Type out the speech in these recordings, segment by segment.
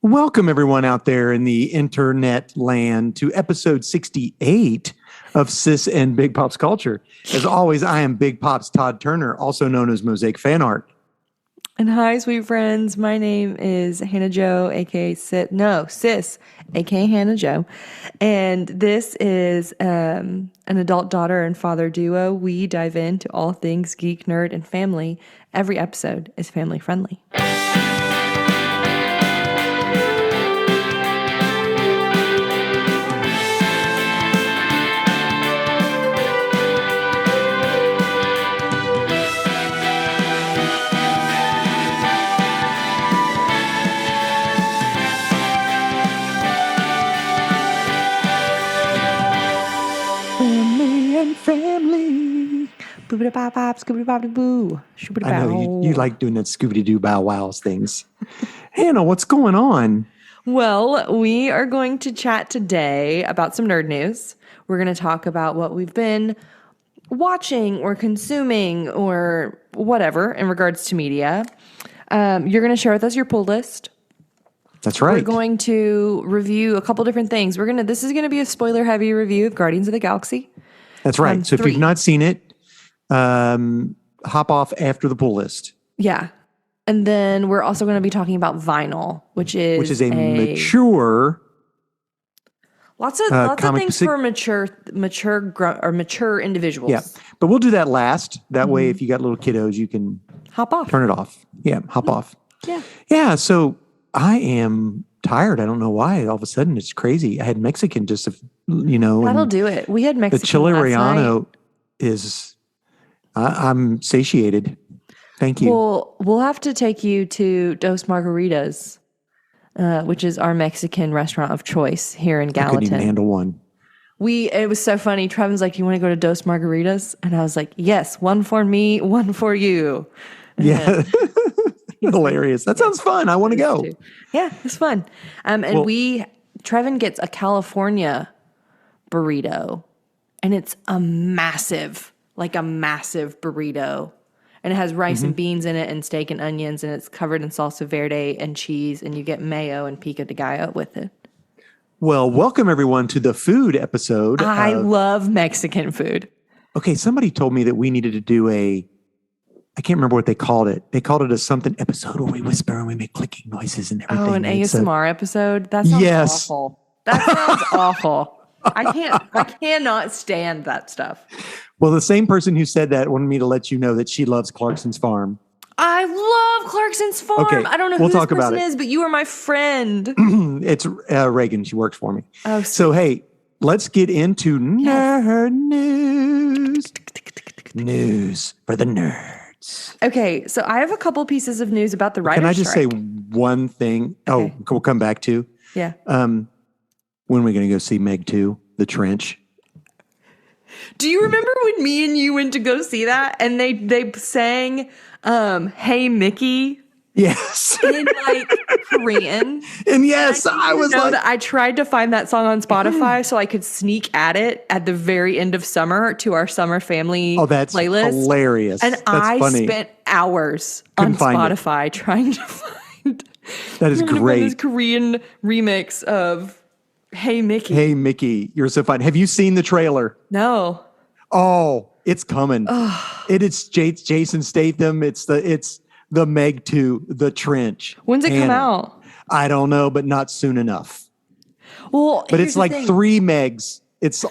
Welcome, everyone out there in the internet land, to episode 68 of Sis and Big Pop's Culture. As always, I am Big Pop's Todd Turner, also known as Mosaic Fan Art. And hi, sweet friends. My name is Hannah Jo, aka Sis, aka Hannah Jo. And this is an adult daughter and father duo. We dive into all things geek, nerd, and family. Every episode is family friendly. Family. Boop-a-da-bop-bop, scoop-a-da-bop-boo. I know you like doing that Scooby-Doo Bow Wows things. Hannah, what's going on? Well, we are going to chat today about some nerd news. We're going to talk about what we've been watching or consuming or whatever in regards to media. You're going to share with us your pull list. That's right. We're going to review a couple different things. This is going to be a spoiler-heavy review of Guardians of the Galaxy. That's right. So if you've not seen it, hop off after the pull list. Yeah. And then we're also going to be talking about vinyl, which is a mature lots of things for mature individuals. Yeah. But we'll do that last. That way, if you got little kiddos, you can hop off. Turn it off. Yeah, hop off. Yeah. Yeah, so I am tired. I don't know why. All of a sudden, it's crazy. I had Mexican That'll do it. We had Mexican the chile last relleno night. is, I'm satiated. Thank you. Well, we'll have to take you to Dos Margaritas, which is our Mexican restaurant of choice here in Gallatin. I couldn't even handle one. It was so funny. Trevin's like, "You want to go to Dos Margaritas?" And I was like, "Yes, one for me, one for you." Yeah. Hilarious. That sounds fun. I want to go. Yeah, it's fun. Trevin gets a California burrito, and it's a massive burrito. And it has rice and beans in it and steak and onions, and it's covered in salsa verde and cheese, and you get mayo and pico de gallo with it. Well, welcome everyone to the food episode. I love Mexican food. Okay, somebody told me that we needed to do I can't remember what they called it. They called it a something episode where we whisper and we make clicking noises and everything. Oh, an ASMR episode? That sounds awful. That sounds awful. I cannot stand that stuff. Well, the same person who said that wanted me to let you know that she loves Clarkson's Farm. I love Clarkson's Farm. Okay, I don't know who this person is, but you are my friend. It's Reagan. She works for me. Oh, so hey, let's get into nerd news. News for the nerds. Okay, so I have a couple pieces of news about the writer's strike. Can I just say one thing? Okay. Oh, we'll come back to. Yeah. When are we going to go see Meg 2, The Trench? Do you remember when me and you went to go see that and they sang Hey Mickey? Yes. In Korean. And yes, I was like, that I tried to find that song on Spotify so I could sneak at it at the very end of summer to our summer family playlist. Hilarious. And that's funny. Spent hours on Spotify trying to find that is great. This Korean remix of Hey Mickey. Hey Mickey, you're so fun. Have you seen the trailer? No. Oh, it's coming. It's Jason Statham. It's the Meg 2, The Trench. When's it come out? I don't know, but not soon enough. Well, but it's like 3 Megs. It's so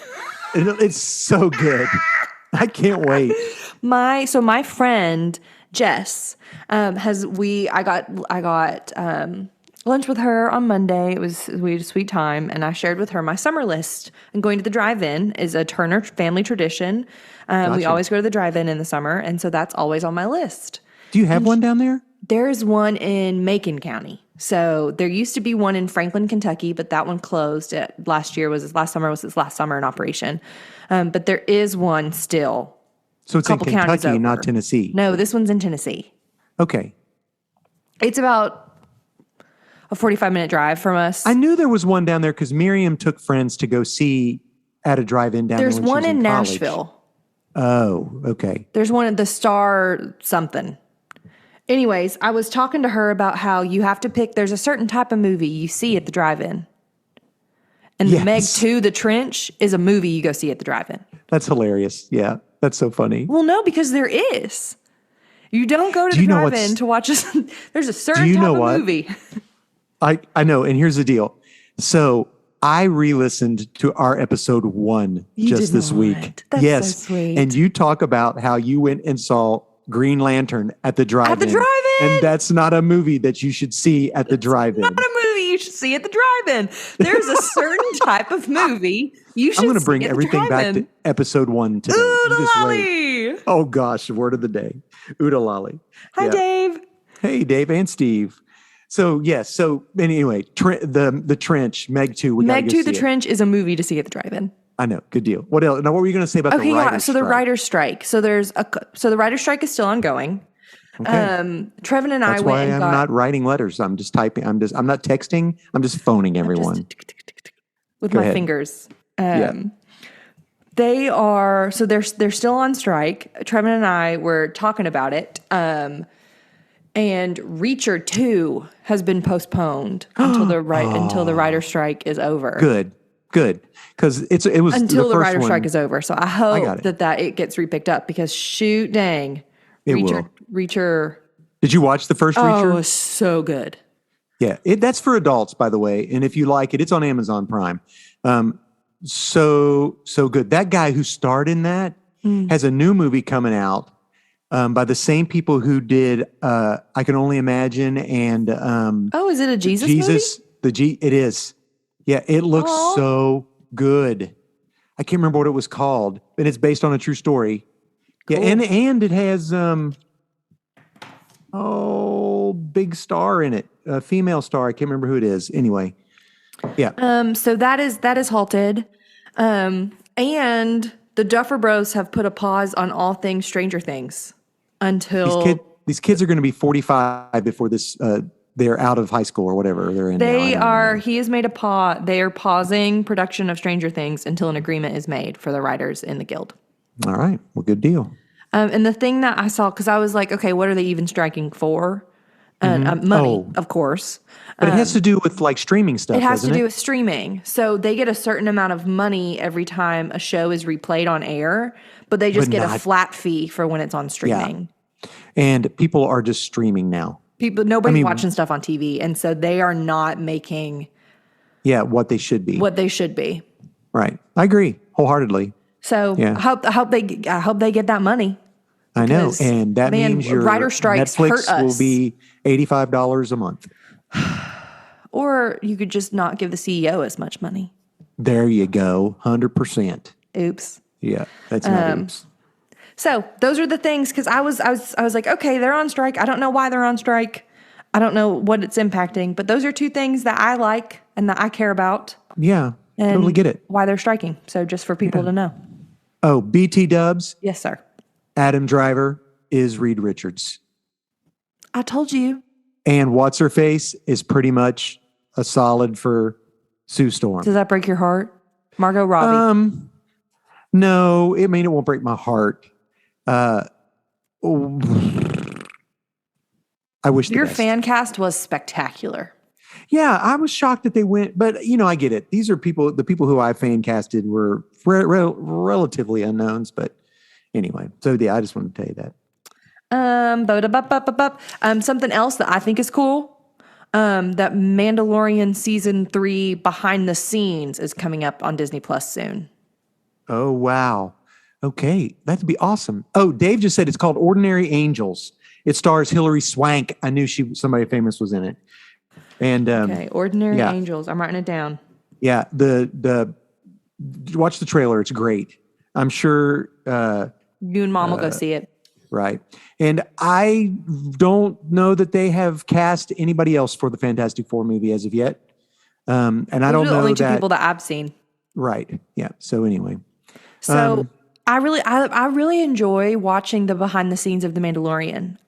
good. I can't wait. My friend Jess I got lunch with her on Monday. We had a sweet time, and I shared with her my summer list. And going to the drive-in is a Turner family tradition. Gotcha. We always go to the drive-in in the summer, and so that's always on my list. Do you have one down there? There's one in Macon County. So there used to be one in Franklin, Kentucky, but that one closed. Last summer was its last summer in operation. But there is one still. So it's in Kentucky, not Tennessee. No, this one's in Tennessee. Okay. It's about a 45-minute drive from us. I knew there was one down there because Miriam took friends to go see at a drive-in down there. There's one in Nashville. Oh, okay. There's one at the Star something. Anyways, I was talking to her about how you have to pick, there's a certain type of movie you see at the drive-in. And the Meg Yes. 2, The Trench, is a movie you go see at the drive-in. That's hilarious. Yeah, that's so funny. Well, no, because there is. You don't go to the you know drive-in what's- to watch there's a certain you type know of what? movie. I know, and here's the deal. So I re-listened to our episode 1 You just did this not. week. That's yes, so sweet. and you talk about how you went and saw Green Lantern at the drive-in. drive-in! And that's not a movie that you should see at the drive-in. Not a movie you should see at the drive-in. There's a certain type of movie you should I'm going to see bring at the everything back drive-in. to episode 1 today. Ooh, You the just wait. lolly. Oh gosh, word of the day. Oodalali. Lolly. Hi, Yeah. Dave. Hey, Dave and Steve. So yes, so anyway, the Trench, Meg 2. We gotta Meg go 2, see The it. Trench is a movie to see at the drive-in. I know, good deal. What else? Now, what were you going to say about Okay, the writer's so the strike? writer's strike. So the writer's strike is still ongoing. Okay. Trevin and That's I why went and I'm got not writing letters. I'm just typing. I'm not texting. I'm just phoning everyone. with Go my ahead. fingers. Yeah. They are they're still on strike. Trevin and I were talking about it. And Reacher 2 has been postponed until the writer's strike is over. Good. Because it was Until the first writer's one. strike is over. So I got hope it. that it gets repicked up because shoot dang. It will. Reacher Did you watch the first it Reacher? was so good. Yeah, that's for adults, by the way. And if you like it, it's on Amazon Prime. So good. That guy who starred in that has a new movie coming out by the same people who did I Can Only Imagine and Oh, is it a Jesus movie? It is. Yeah, it looks Aw. so good. I can't remember what it was called, and it's based on a true story. Yeah, Cool. and it has big star in it, a female star. I can't remember who it is. Anyway, yeah. So that is halted. And the Duffer Bros have put a pause on all things Stranger Things until These kids are going to be 45 before this. They're out of high school or whatever they're in. they now. are. He has made a pause. They are pausing production of Stranger Things until an agreement is made for the writers in the guild. All right. Well, good deal. And the thing that I saw, because I was like, okay, what are they even striking for? Money, Oh. of course. But it has to do with like streaming stuff. It has to doesn't do with streaming. So they get a certain amount of money every time a show is replayed on air, but they just But get a not- flat fee for when it's on streaming. And people are just streaming now. Nobody's watching stuff on TV, and so they are not making Yeah, what they should be. what they should be. Right. I agree wholeheartedly. So Yeah. I hope they get that money. I know. Because, And that man, means your writer strikes Netflix hurt will us. be $85 a month. Or you could just not give the CEO as much money. There you go. 100%. Oops. Yeah. That's not oops. So those are the things because I was like, okay, they're on strike. I don't know why they're on strike. I don't know what it's impacting, but those are two things that I like and that I care about. Yeah. And Totally get it. why they're striking. So just for people to know. Oh, BT Dubs, Yes, sir. Adam Driver is Reed Richards. I told you. And What's Her Face is pretty much a solid for Sue Storm. Does that break your heart? Margot Robbie. No, it won't break my heart. I wish Your the best. fan cast was spectacular. Yeah, I was shocked that they went, but I get it. These are the people who I fan casted were relatively unknowns, but anyway. So yeah, I just wanted to tell you that. Something else that I think is cool. That Mandalorian season 3 behind the scenes is coming up on Disney Plus soon. Oh wow. Okay, that'd be awesome. Oh, Dave just said it's called Ordinary Angels. It stars Hilary Swank. I knew somebody famous was in it. And Okay, Ordinary yeah. Angels. I'm writing it down. yeah, the watch the trailer. It's great. I'm sure. You and Mom will go see it. Right. And I don't know that they have cast anybody else for the Fantastic Four movie as of yet. And I Those don't are the know only two that. people that I've seen. Right. Yeah. So anyway. So I really enjoy watching the behind the scenes of The Mandalorian.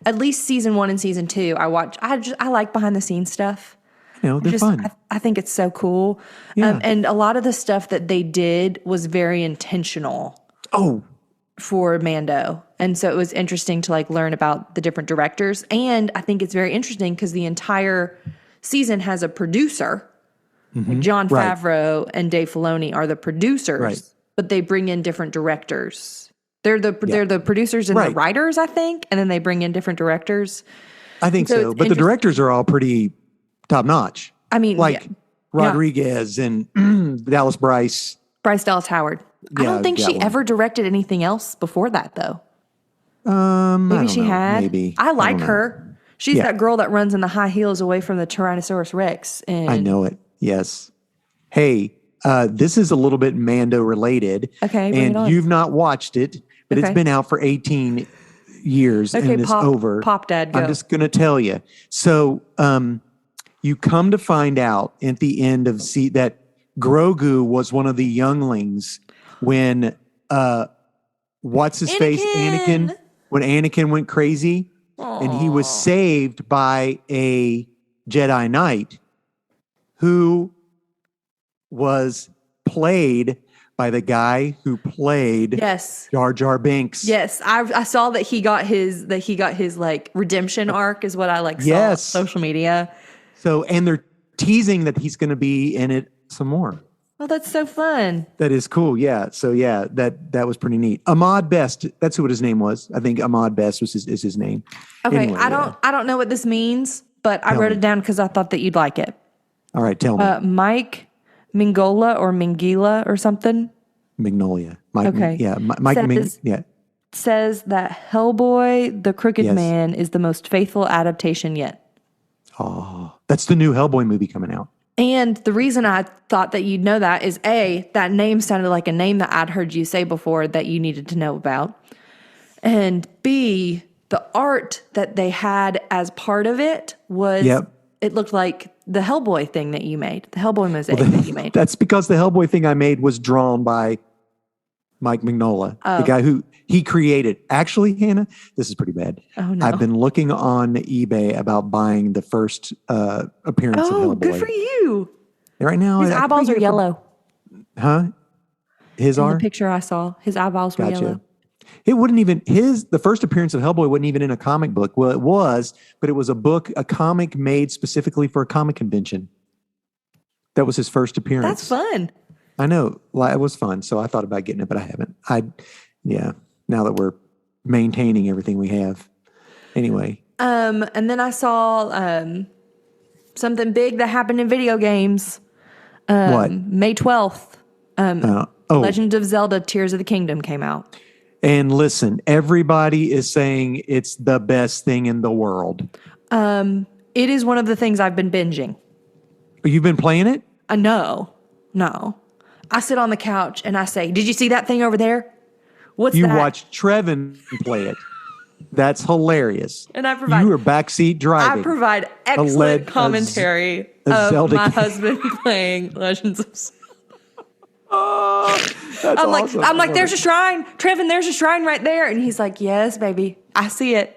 At least season 1 and season 2. I like behind the scenes stuff. They're fun. I think it's so cool. Yeah. And a lot of the stuff that they did was very intentional Oh, for Mando. And so it was interesting to like learn about the different directors. And I think it's very interesting because the entire season has a producer. Like Jon Right. Favreau and Dave Filoni are the producers, Right. but they bring in different directors. They're the producers and the Right. writers, I think, and then they bring in different directors. I think So so. it's But the interesting. directors are all pretty top notch. I mean, Like yeah. Rodriguez and Dallas Bryce. Bryce Dallas Howard. I Yeah, don't think that she one. ever directed anything else before that, though. I Maybe don't she know. had. Maybe. I like don't know. her. She's Yeah. that girl that runs in the high heels away from the Tyrannosaurus Rex. And I know it. Yes. Hey, this is a little bit Mando related. Okay, bring it and on. you've not watched it, but it's Okay. been out for 18 years Okay, and it's Pop- over. Pop Dad, go. I'm just going to tell you. So, you come to find out at the end of that Grogu was one of the younglings when what's his face Anakin. Anakin, when Anakin went crazy, and he was saved by a Jedi Knight who was played by the guy who played yes. Jar Jar Binks. Yes, I saw that he got his like redemption arc is what I like saw Yes. on social media. So, and they're teasing that he's going to be in it some more. Oh, that's so fun. That is cool. Yeah. So yeah, that was pretty neat. Ahmad Best. That's what his name was. I think Ahmad Best is his name. Okay, Anyway, I don't know what this means, but I Tell wrote me. it down because I thought that you'd like it. All right. Tell me. Mike Mingola or Mingila or something Magnolia. Mike. okay. Yeah. Mike. Says- Yeah. says that Hellboy, the Crooked Yes. Man, is the most faithful adaptation yet. Oh, that's the new Hellboy movie coming out. And the reason I thought that you'd know that is A, that name sounded like a name that I'd heard you say before that you needed to know about. And B, the art that they had as part of it was, Yep. it looked like the Hellboy thing that you made, the Hellboy mosaic that you made. That's because the Hellboy thing I made was drawn by Mike Mignola, the guy who he created. Actually, Hannah, this is pretty bad. Oh, no. I've been looking on eBay about buying the first appearance of Oh, Hellboy. good for you. Right now, His I could eyeballs get are it for- yellow. Huh? His In are? the picture I saw, his eyeballs were yellow. It wouldn't even the first appearance of Hellboy wasn't even in a comic book. Well, it was, but it was a comic made specifically for a comic convention. That was his first appearance. That's fun. I know. Well, it was fun, so I thought about getting it, but I haven't. Yeah. Now that we're maintaining everything we have. Anyway, And then I saw something big that happened in video games. what? May 12th, Legend of Zelda Tears of the Kingdom came out. And listen, everybody is saying it's the best thing in the world. It is one of the things I've been binging. You've been playing it? No. I sit on the couch and I say, "Did you see that thing over there? What's You that?" watched Trevin play it. That's hilarious. And I provide- You were backseat driving. I provide excellent led- commentary a of Zelda my game. husband playing Legends of Zelda. That's I'm like, awesome. there's a shrine. Trevin, there's a shrine right there. And he's like, "Yes, baby, I see it."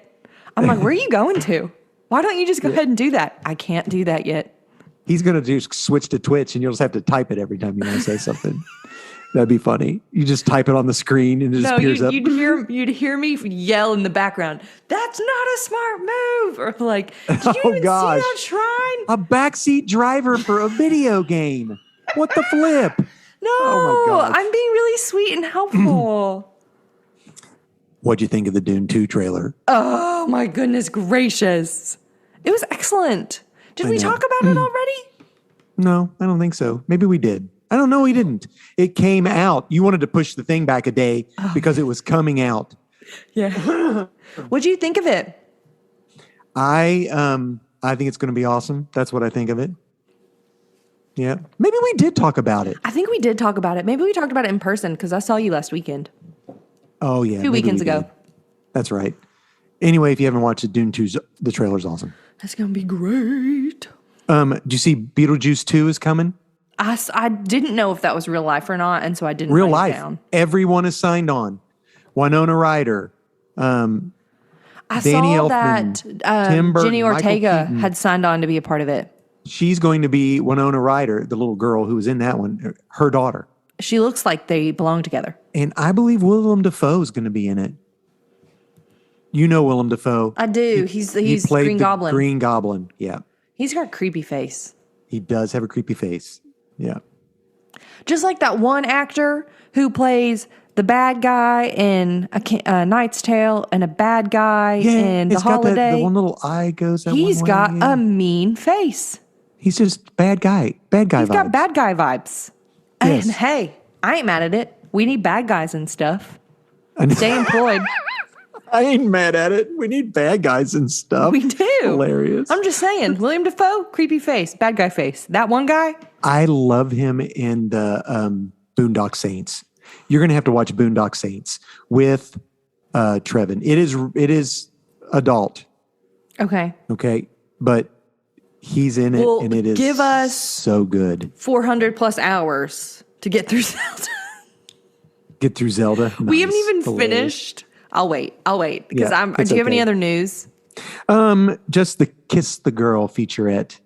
I'm like, "Where are you going to? Why don't you just go ahead and do that?" I can't do that yet. He's going to just switch to Twitch and you'll just have to type it every time you want to say something. That'd be funny. You just type it on the screen and it just No, appears up. you'd hear me yell in the background, "That's not a smart move!" Or like, "Did you Oh, even gosh. see that shrine?" A backseat driver for a video game. What the flip? No, Oh my gosh. I'm being really sweet and helpful. What'd you think of the Dune 2 trailer? Oh my goodness gracious. It was excellent. Did we know. talk about it already? No, I don't think so. Maybe we did. I don't know. We didn't. It came out. You wanted to push the thing back a day because it was coming out. Yeah. What'd you think of it? I think it's going to be awesome. That's what I think of it. Yeah. Maybe we did talk about it. I think we did talk about it. Maybe we talked about it in person because I saw you last weekend. Oh, yeah. 2 maybe weekends we ago. did. That's right. Anyway, if you haven't watched it, Dune 2's the trailer's awesome. That's going to be great. Do you see Beetlejuice 2 is coming? I didn't know if that was real life or not, and so I didn't Real write life. it down. Everyone is signed on. Winona Ryder. I Danny saw Elfman, that Tim Burton, Jenny Michael Ortega Keaton. had signed on to be a part of it. She's going to be Winona Ryder, the little girl who was in that one, her daughter. She looks like they belong together. And I believe Willem Dafoe is going to be in it. You know Willem Dafoe. I do. He's played Green the Goblin. Green Goblin. Yeah. He's got a creepy face. He does have a creepy face. Yeah. Just like that one actor who plays the bad guy in A Knight's Tale and a bad guy in The it's got Holiday. the one little eye goes that He's one way. got Yeah. a mean face. He's just bad guy. Bad guy He's vibes. got bad guy vibes. Yes. And hey, I ain't mad at it. We need bad guys and stuff. I know. Stay employed. I ain't mad at it. We need bad guys and stuff. We do. Hilarious. I'm just saying. William Dafoe, creepy face, bad guy face. That one guy, I love him in the Boondock Saints. You're going to have to watch Boondock Saints with Trevin. It is adult, okay. okay, but he's in it, Well, and it is give us- so good. 400 plus hours to get through Zelda. Get through Zelda. We haven't Nice. even Hilarious. finished. I'll wait because Yeah, do it's you have any okay. other news? Just the Kiss the Girl featurette.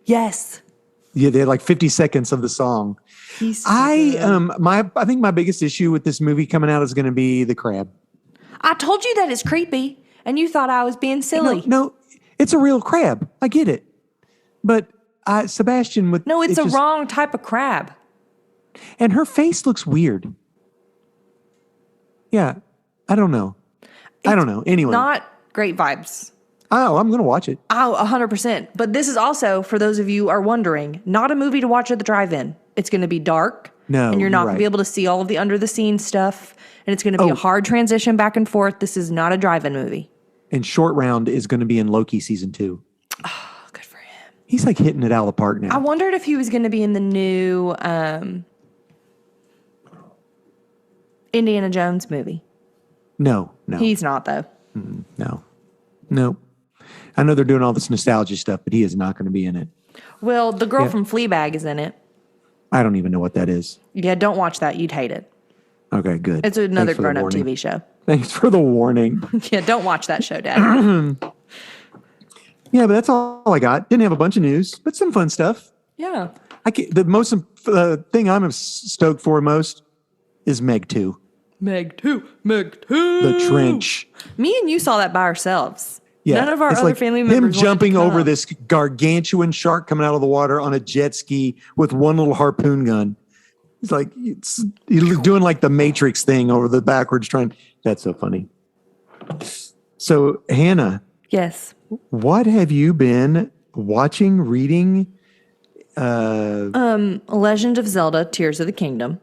Yes. Yeah, they had like 50 seconds of the song. He's so I good. I think my biggest issue with this movie coming out is going to be the crab. I told you that it's creepy and you thought I was being silly. No, it's a real crab. I get it, but Sebastian with No, it's it a just- wrong type of crab. and her face looks weird. Yeah, I don't know. Anyway, Not great vibes. I'm going to watch it. Oh, 100%. But this is also, for those of you who are wondering, not a movie to watch at the drive-in. It's going to be dark. No, and you're not you're going to be right. able to see all of the under-the-scenes stuff. And it's going to be a hard transition back and forth. This is not a drive-in movie. And Short Round is going to be in Loki season 2. Oh, good for him. He's like hitting it out of the park I now. wondered if he was going to be in the new Indiana Jones movie. No. He's not, though. No. I know they're doing all this nostalgia stuff, but he is not going to be in it. Well, the girl Yeah. from Fleabag is in it. I don't even know what that is. Yeah, don't watch that. You'd hate it. Okay, good. It's another Thanks for the grown-up warning. TV show. Thanks for the warning. Yeah, don't watch that show, Dad. Yeah, but that's all I got. Didn't have a bunch of news, but some fun stuff. Yeah. The most thing I'm stoked for most is Meg 2, Meg 2. Meg 2. The Trench. Me and you saw that by ourselves. Yeah, None of our it's other like family him members wanted to jumping over come. this gargantuan shark coming out of the water on a jet ski with one little harpoon gun. He's like he's doing like the Matrix thing over the backwards trying. That's so funny. So Hannah, Yes. what have you been watching, reading? Legend of Zelda: Tears of the Kingdom.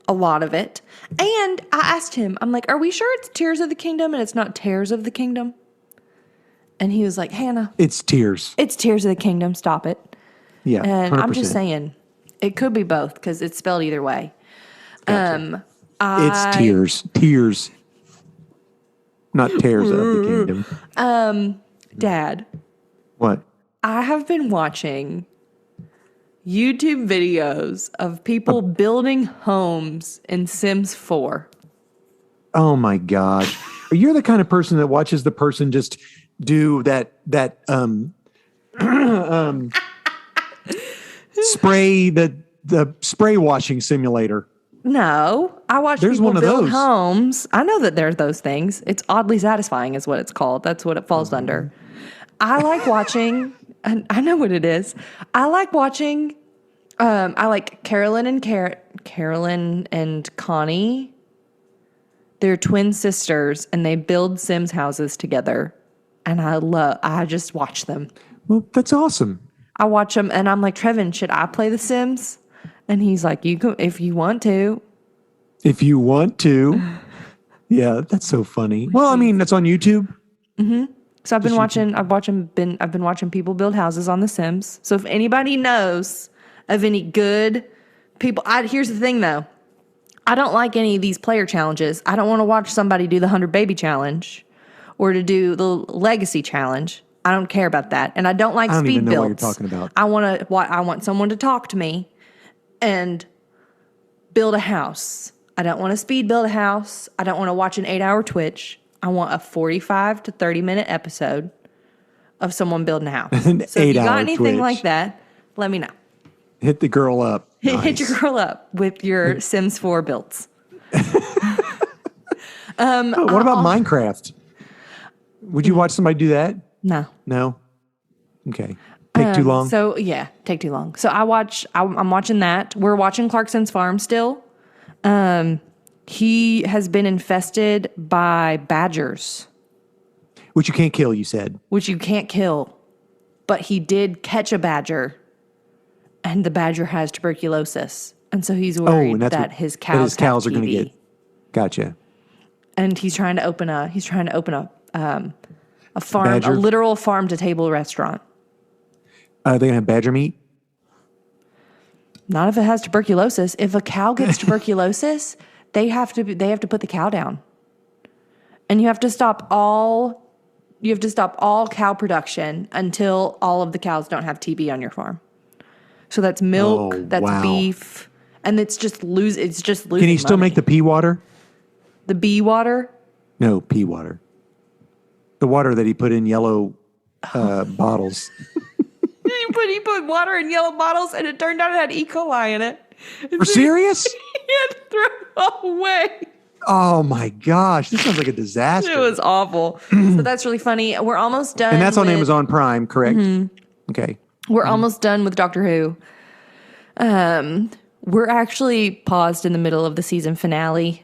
A lot of it. And I asked him, I'm like, are we sure it's Tears of the Kingdom and it's not Tears of the Kingdom? And he was like, Hannah, It's tears. it's Tears of the Kingdom. Stop it. Yeah, And I'm just 100%. saying, it could be both because it's spelled either way. It's tears, not tears of the kingdom. Dad, What? I have been watching YouTube videos of people building homes in Sims 4. Oh my gosh! You're the kind of person that watches the person just do that spray the spray washing simulator. No, I watch There's people one of build those. homes. I know that there's those things. It's oddly satisfying is what it's called. That's what it falls Mm-hmm. under. I like watching, and I know what it is. I like watching, I like Carolyn and Connie. They're twin sisters and they build Sims houses together. And I just watch them. Well, that's awesome. I watch them and I'm like, Trevin, should I play The Sims? And he's like, you can, if you want to. If you want to, yeah, that's so funny. Well, I mean, that's on YouTube. So I've been watching people build houses on The Sims. So if anybody knows of any good people, here's the thing though. I don't like any of these player challenges. I don't want to watch somebody do the 100 baby challenge or to do the legacy challenge. I don't care about that. And I don't like I don't speed even know what builds. you're talking about. I want someone to talk to me and build a house. I don't want to speed build a house. I don't want to watch an 8-hour Twitch. I want a 45 to 30-minute episode of someone building a house. An So if you 8-hour got anything Twitch. like that, let me know. Hit the girl up. Hit Nice. your girl up with your Sims 4 builds. Oh, what about Minecraft? Would you watch somebody do that? No. No. Okay. Take too long. So yeah, take too long. So I'm watching that. We're watching Clarkson's Farm still. He has been infested by badgers, Which you can't kill, you said. which you can't kill. But he did catch a badger, and the badger has tuberculosis. And so he's worried and that's that what- his that cows, his cows have are going to TB. get. Gotcha. And he's trying to open a farm, Badger? a literal farm to table restaurant. Are they going to have badger meat? Not if it has tuberculosis. If a cow gets tuberculosis, they have to put the cow down. And you have to stop all cow production until all of the cows don't have TB on your farm. So that's milk, Oh, that's wow. beef, and it's just losing. Can he still make the pea water? the bee water? No, pea water. The water that he put in yellow bottles. He put water in yellow bottles, and it turned out it had E. coli in it. Are serious? He had to throw it all away. Oh my gosh, this sounds like a disaster. It was awful. So that's really funny. We're almost done. And that's on with- Amazon Prime, correct? Okay. We're almost done with Doctor Who. We're actually paused in the middle of the season finale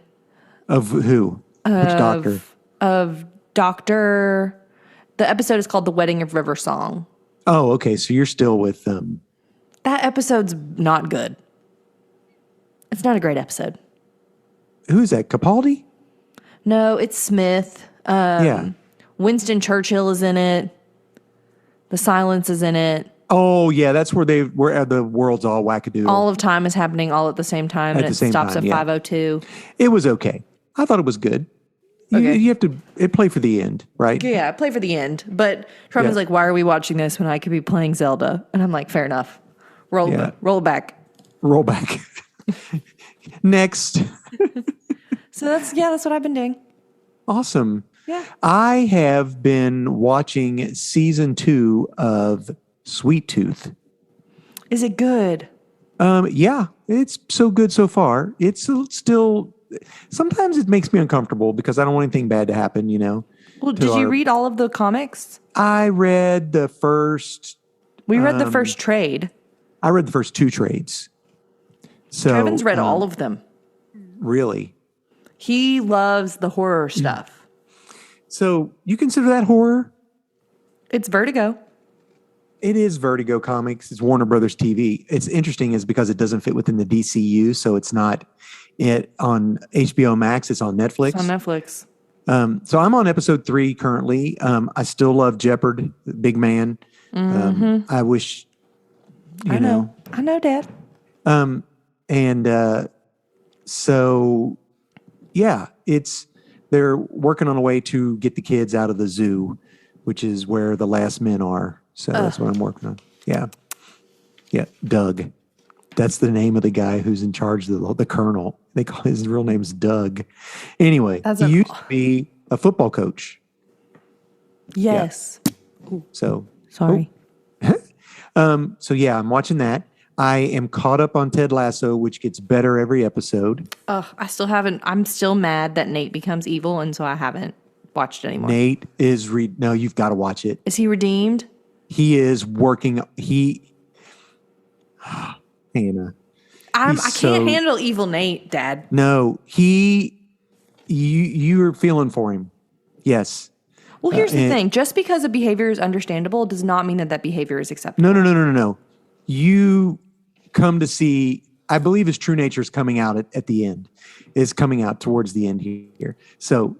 Of who? Which doctor? of Doctor. The episode is called "The Wedding of River Song." Oh, okay. So you're still with That episode's not good. It's not a great episode. who's that? Capaldi? No, it's Smith. Yeah. Winston Churchill is in it. The Silence is in it. Oh, yeah. That's where the world's all wackadoodle. All of time is happening all at the same time, and the it same stops time, at yeah. 5:02. It was okay. I thought it was good. Okay. You have to play for the end, right? Yeah, play for the end. But Trevor's Yeah. like, "Why are we watching this when I could be playing Zelda?" And I'm like, "Fair enough. Roll it back." Roll back. Next. So that's what I've been doing. Awesome. Yeah. I have been watching season 2 of Sweet Tooth. Is it good? Yeah, it's so good so far. It's still, sometimes it makes me uncomfortable because I don't want anything bad to happen, you know. Well, did you read all of the comics? I read the first, We read the first trade. I read the first 2 trades. So Trevin's read all of them. Really? He loves the horror stuff. So you consider that horror? It's Vertigo. It is Vertigo Comics. It's Warner Brothers TV. It's interesting is because it doesn't fit within the DCU, so it's not it on HBO Max. It's on Netflix. It's on Netflix. So I'm on episode 3 currently. I still love Jeopard, Big Man. I wish, you know. I know, Dad. So yeah, they're working on a way to get the kids out of the zoo, which is where the last men are. So that's what I'm working on. Yeah. Yeah. Doug. That's the name of the guy who's in charge of the colonel. They call his real name's Doug. Anyway, he used to be a football coach. Yes. So, Sorry. so yeah, I'm watching that. I am caught up on Ted Lasso, which gets better every episode. I still haven't. I'm still mad that Nate becomes evil, and so I haven't watched anymore. Nate is no, you've got to watch it. Is he redeemed? He is working. Hannah. I can't handle evil Nate, Dad. No, you're feeling for him. Yes. Well, here's the thing. Just because a behavior is understandable does not mean that behavior is acceptable. No. You come to see, I believe his true nature is coming out at the end, is coming out towards the end here. So,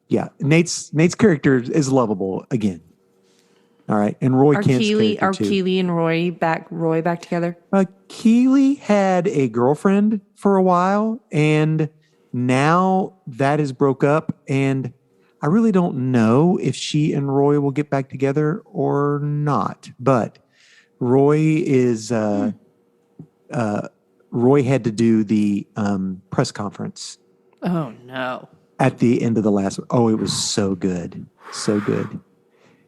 yeah, Nate's character is lovable again. All right. And Roy Kent's character too. Keely and Roy back together? Keely had a girlfriend for a while, and now that is broke up, and I really don't know if she and Roy will get back together or not. But Roy is Roy had to do the press conference. Oh no! At the end of the last, it was so good, so good.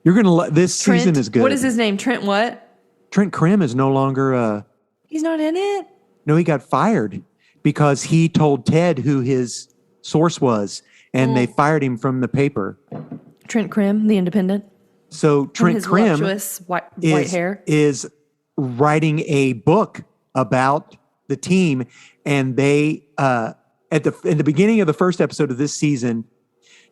You're gonna this season is good. What is his name? Trent what? Trent Krim is no longer. He's not in it? No, he got fired because he told Ted who his source was, and they fired him from the paper. Trent Krim, The Independent. So Trent his Krim voluptuous white hair is writing a book about the team, and they in the beginning of the first episode of this season,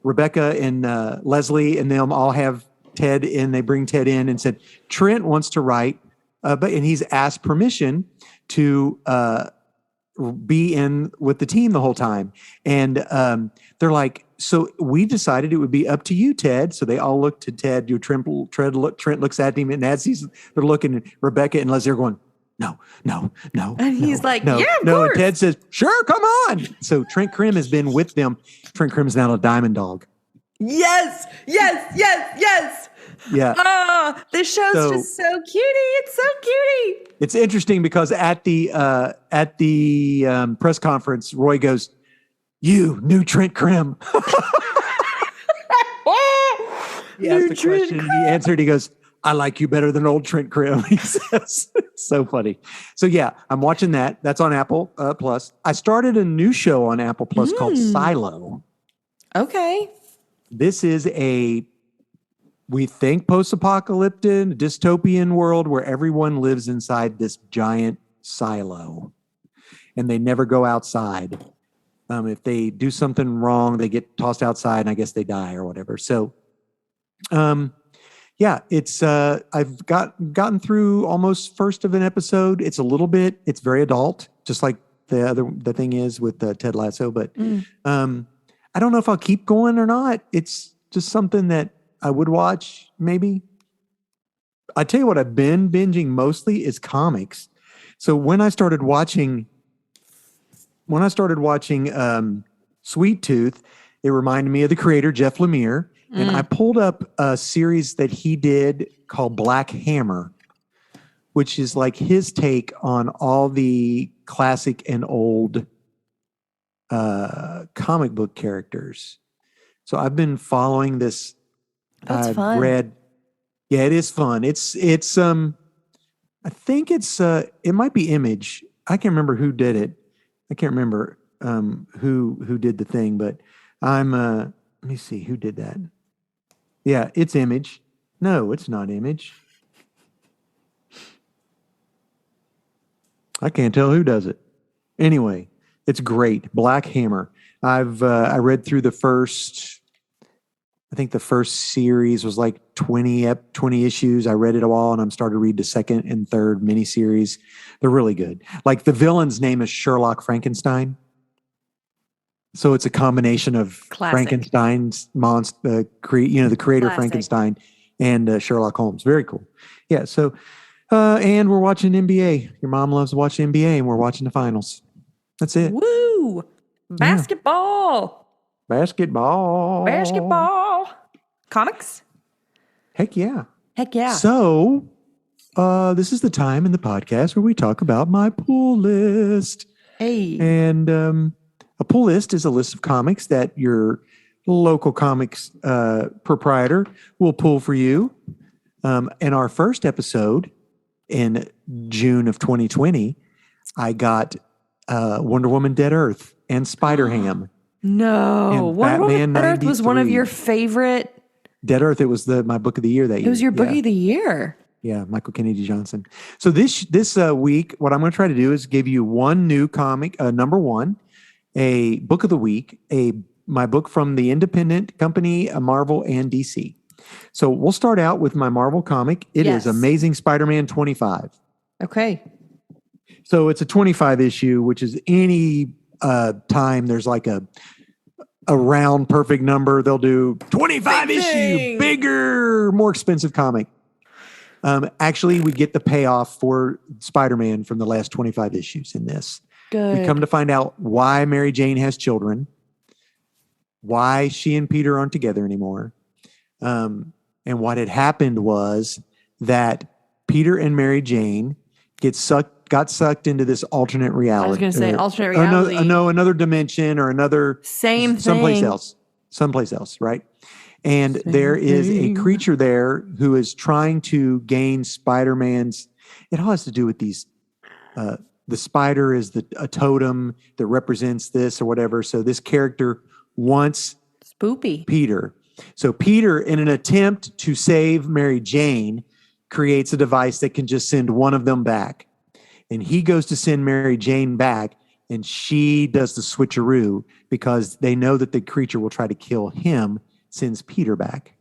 Rebecca and Leslie and them all have Ted in. They bring Ted in and said Trent wants to write, and he's asked permission to be in with the team the whole time, and they're like, so we decided it would be up to you, Ted. So they all look to Ted. Trent looks at him, and as they're looking at Rebecca and Leslie are going, no. And he's like, yeah, of no. course. And Ted says, sure, come on. So Trent Krim has been with them. Trent Krim is now a Diamond Dog. Yes. Yeah. This show's just so cutie. It's so cutie. It's interesting because at the press conference, Roy goes, "You knew Trent Krim." He asked the question, and he answered. He goes, "I like you better than old Trent Krim." He says, "So funny." So yeah, I'm watching that. That's on Apple Plus. I started a new show on Apple Plus called Silo. Okay. This is we think post-apocalyptic dystopian world where everyone lives inside this giant silo and they never go outside. If they do something wrong, they get tossed outside and I guess they die or whatever. So, yeah, it's, I've gotten through almost first of an episode. It's it's very adult, just like the thing is with Ted Lasso, but, I don't know if I'll keep going or not. It's just something that I would watch, maybe. I tell you what, I've been binging mostly is comics. So when I started watching Sweet Tooth, it reminded me of the creator, Jeff Lemire. And I pulled up a series that he did called Black Hammer, which is like his take on all the classic and old comic book characters. So I've been following this. That's I've fun. Yeah, it is fun. It's I think it might be Image. I can't remember who did it. I can't remember who did the thing, but let me see who did that. Yeah, it's Image. No, it's not Image. I can't tell who does it. Anyway, it's great. Black Hammer. I read through the first, I think the first series was like 20 issues. I read it all and I'm starting to read the second and third miniseries. They're really good. Like the villain's name is Sherlock Frankenstein. So it's a combination of Classic. Frankenstein's monster, the creator Classic. Frankenstein and Sherlock Holmes. Very cool. Yeah. So, and we're watching NBA. Your mom loves watching NBA and we're watching the finals. That's it. Woo! Basketball. Comics? Heck yeah. Heck yeah. So, this is the time in the podcast where we talk about my pull list. Hey. And a pull list is a list of comics that your local comics proprietor will pull for you. In our first episode in June of 2020, I got Wonder Woman Dead Earth and Spider-Ham. No. And Wonder Woman Batman Dead Earth was one of 93. your favorite. Dead Earth, it was my book of the year that year. It was your book of the year. Yeah, Michael Kennedy Johnson. So this week, what I'm going to try to do is give you one new comic, number one, a book of the week, my book from the independent company, Marvel and DC. So we'll start out with my Marvel comic. It is Amazing Spider-Man 25. Okay. So it's a 25 issue, which is any time there's like a round perfect number, they'll do 25 Big issue, thing. bigger, more expensive comic. Actually, we get the payoff for Spider-Man from the last 25 issues in this. Good. We come to find out why Mary Jane has children, why she and Peter aren't together anymore. And what had happened was that Peter and Mary Jane got sucked into this alternate reality. I was going to say alternate reality. Another dimension or another Same thing. someplace else, right? And there is a creature there who is trying to gain Spider-Man's. It all has to do with these. The spider is a totem that represents this or whatever. So this character wants Poopy. Peter. So Peter, in an attempt to save Mary Jane, creates a device that can just send one of them back. And he goes to send Mary Jane back, and she does the switcheroo because they know that the creature will try to kill him, sends Peter back.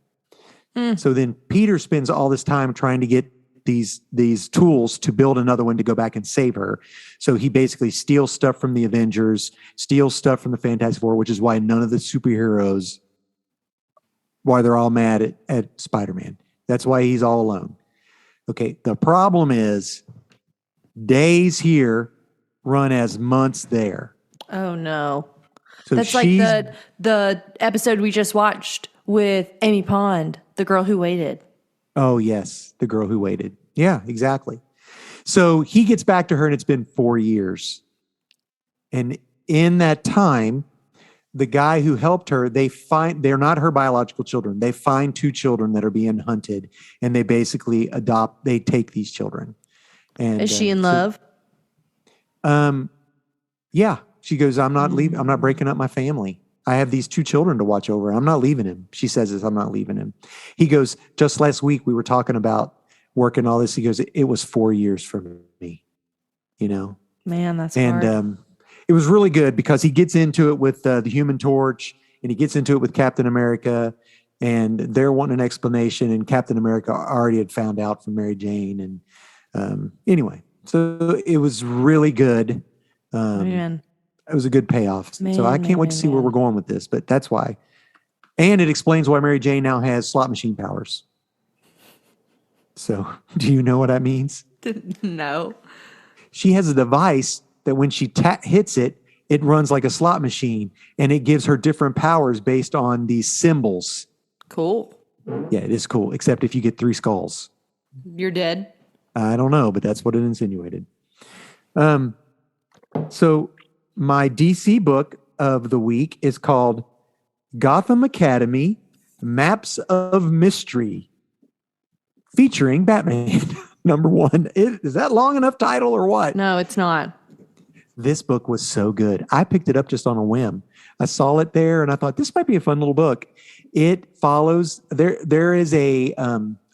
So then Peter spends all this time trying to get these tools to build another one to go back and save her. So he basically steals stuff from the Avengers, steals stuff from the Fantastic Four, which is why none of the superheroes, why they're all mad at Spider-Man. That's why he's all alone. Okay, the problem is days here run as months there. Oh no. So That's like the episode we just watched with Amy Pond, the girl who waited. Oh, yes, the girl who waited. Yeah, exactly. So he gets back to her, and it's been 4 years. And in that time, the guy who helped her, they're not her biological children. They find 2 children that are being hunted, and they basically they take these children. And is she in love? Yeah. She goes, I'm not leaving. I'm not breaking up my family. I have these 2 children to watch over. I'm not leaving him. She says this, I'm not leaving him. He goes, just last week we were talking about working all this. He goes, it was 4 years for me, Man, that's and hard. It was really good because he gets into it with the Human Torch, and he gets into it with Captain America, and they're wanting an explanation, and Captain America already had found out from Mary Jane. And anyway, so it was really good. Man. It was a good payoff. So I can't wait to see where we're going with this, but that's why. And it explains why Mary Jane now has slot machine powers. So do you know what that means? No. She has a device that when she hits it, it runs like a slot machine, and it gives her different powers based on these symbols. Cool. Yeah, it is cool, except if you get 3 skulls. You're dead? I don't know, but that's what it insinuated. So my DC book of the week is called Gotham Academy Maps of Mystery, featuring Batman. Number 1. Is that long enough title or what? No, it's not. This book was so good. I picked it up just on a whim. I saw it there and I thought this might be a fun little book. It follows there is a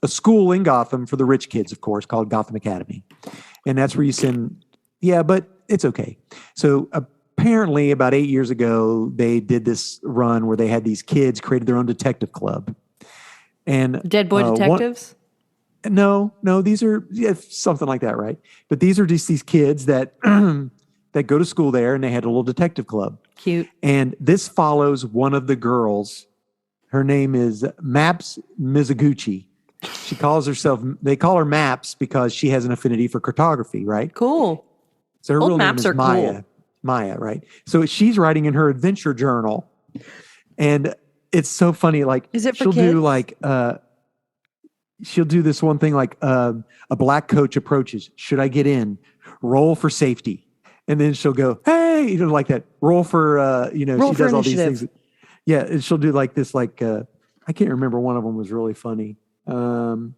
school in Gotham for the rich kids, of course, called Gotham Academy. And that's where you send but it's okay. So apparently about 8 years ago, they did this run where they had these kids created their own detective club. And Dead Boy Detectives? No, these are something like that, right? But these are just these kids that that go to school there, and they had a little detective club. Cute. And this follows one of the girls. Her name is Maps Mizuguchi. She calls herself, they call her Maps because she has an affinity for cartography, right? Cool. So her Old real name maps is are Maya. cool. Maya, right? So she's writing in her adventure journal, and it's so funny. Like, is it for she'll kids? do like she'll do this one thing like a black coach approaches. Should I get in? Roll for safety. And then she'll go, hey, like that. Roll for, Roll she for does all these initiative. things. Yeah, and she'll do like this, like, I can't remember. One of them was really funny. Roll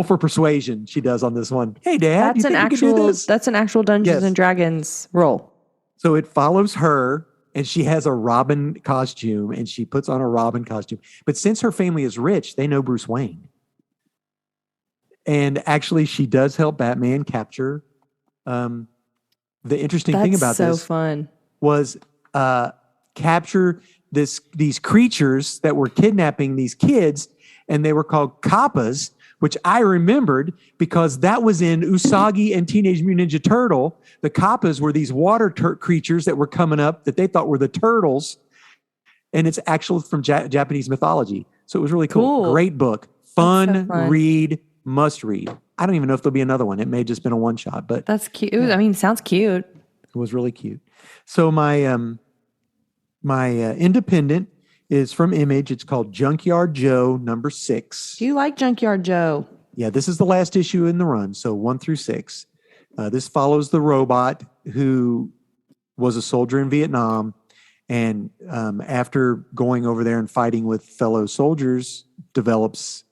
for persuasion. She does on this one. Hey, Dad, you think you can do this? That's an actual Dungeons and Dragons roll. So it follows her, and she has a Robin costume, and she puts on a Robin costume. But since her family is rich, they know Bruce Wayne. And actually, she does help Batman capture. The interesting thing about this fun. was capture these creatures that were kidnapping these kids, and they were called Kappas, which I remembered because that was in Usagi and Teenage Mutant Ninja Turtle. The Kappas were these water creatures that were coming up that they thought were the turtles, and it's actually from Japanese mythology. So it was really cool. Great book, fun read, must read. I don't even know if there'll be another one. It may have just been a one shot, but that's cute. Yeah. I mean, sounds cute. It was really cute. So my independent is from Image. It's called Junkyard Joe #6. Do you like Junkyard Joe? Yeah, this is the last issue in the run, so 1 through 6. This follows the robot who was a soldier in Vietnam, and after going over there and fighting with fellow soldiers, develops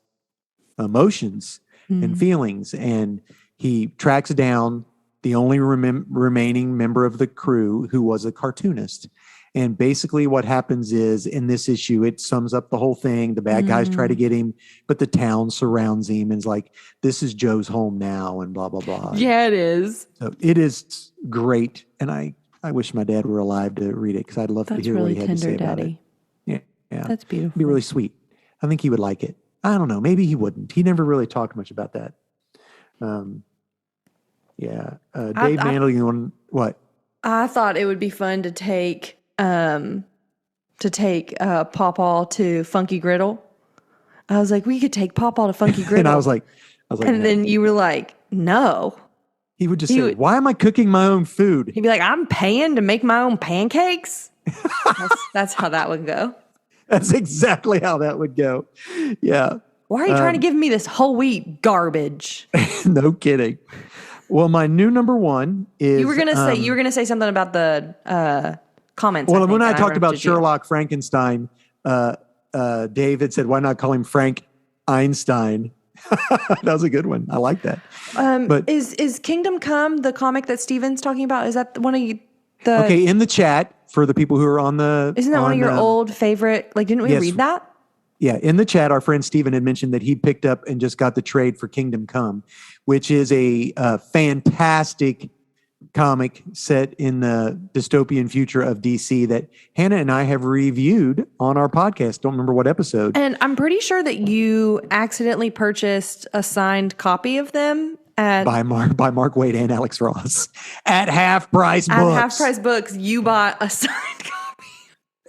emotions and feelings, and he tracks down the only remaining member of the crew who was a cartoonist. And basically what happens is in this issue, it sums up the whole thing. The bad guys try to get him, but the town surrounds him and is like, this is Joe's home now and blah, blah, blah. Yeah, it is. So it is great. And I wish my dad were alive to read it because I'd love to hear what he had to say about it. Yeah. That's beautiful. It'd be really sweet. I think he would like it. I don't know. Maybe he wouldn't. He never really talked much about that. Dave Mandel, what? I thought it would be fun to take Pawpaw to Funky Griddle. I was like, we could take Pawpaw to Funky Griddle. And I was like, and no. then you were like, no. He would just say, why am I cooking my own food? He'd be like, I'm paying to make my own pancakes. That's how that would go. That's exactly how that would go. Yeah. Why are you trying to give me this whole wheat garbage? No kidding. Well, my new number one is you were gonna say something about the comments. Well, when I talked about Sherlock Frankenstein, Dave had said, "Why not call him Frank Einstein?" That was a good one. I like that. But is Kingdom Come the comic that Steven's talking about? Is that one of you? Okay, in the chat for the people who are on the. Isn't that one of your old favorite? Like, didn't we read that? Yeah, in the chat, our friend Steven had mentioned that he picked up and just got the trade for Kingdom Come, which is a fantastic comic set in the dystopian future of DC that Hannah and I have reviewed on our podcast. Don't remember what episode. And I'm pretty sure that you accidentally purchased a signed copy of them by Mark Waid and Alex Ross at Half Price Books. At Half Price Books, you bought a signed copy.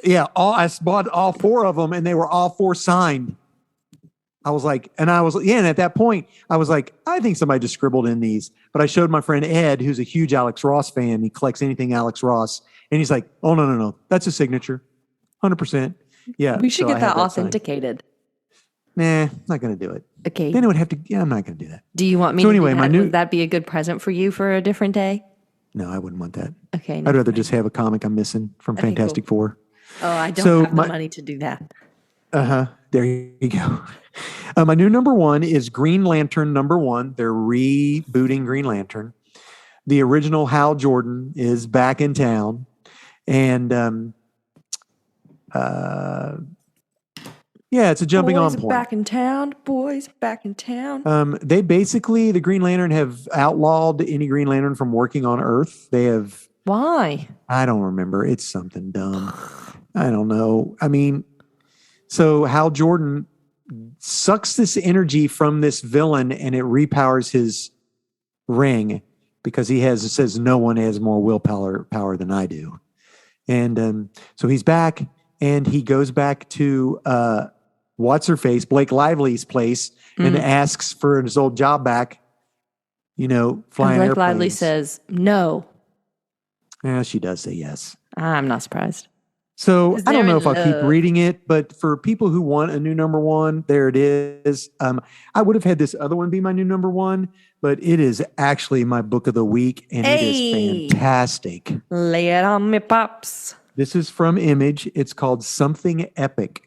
Yeah, I bought all four of them, and they were all four signed. And at that point, I was like, I think somebody just scribbled in these. But I showed my friend Ed, who's a huge Alex Ross fan. He collects anything Alex Ross. And he's like, oh, no. That's a signature. 100%. Yeah. We should get that authenticated. Nah, not going to do it. Okay. Then it would have to, I'm not going to do that. Do you want me to do that? Would that be a good present for you for a different day? No, I wouldn't want that. Okay. I'd rather just have a comic I'm missing from Fantastic Four. Oh, I don't have the money to do that. There you go. My new number one is Green Lantern #1. They're rebooting Green Lantern. The original Hal Jordan is back in town. And it's a jumping on point. Back in town. Boys back in town. They basically, the Green Lantern have outlawed any Green Lantern from working on Earth. They have. Why? I don't remember. It's something dumb. I don't know. I mean, so Hal Jordan sucks this energy from this villain and it repowers his ring because it says no one has more willpower than I do. And so he's back and he goes back to what's-her-face, Blake Lively's place and asks for his old job back, flying airplanes. Blake Lively says no. Yeah, she does say yes. I'm not surprised. So I don't know if I'll keep reading it, but for people who want a new #1, there it is. I would have had this other one be my new #1, but it is actually my book of the week, and it is fantastic. Lay it on me, Pops. This is from Image. It's called Something Epic.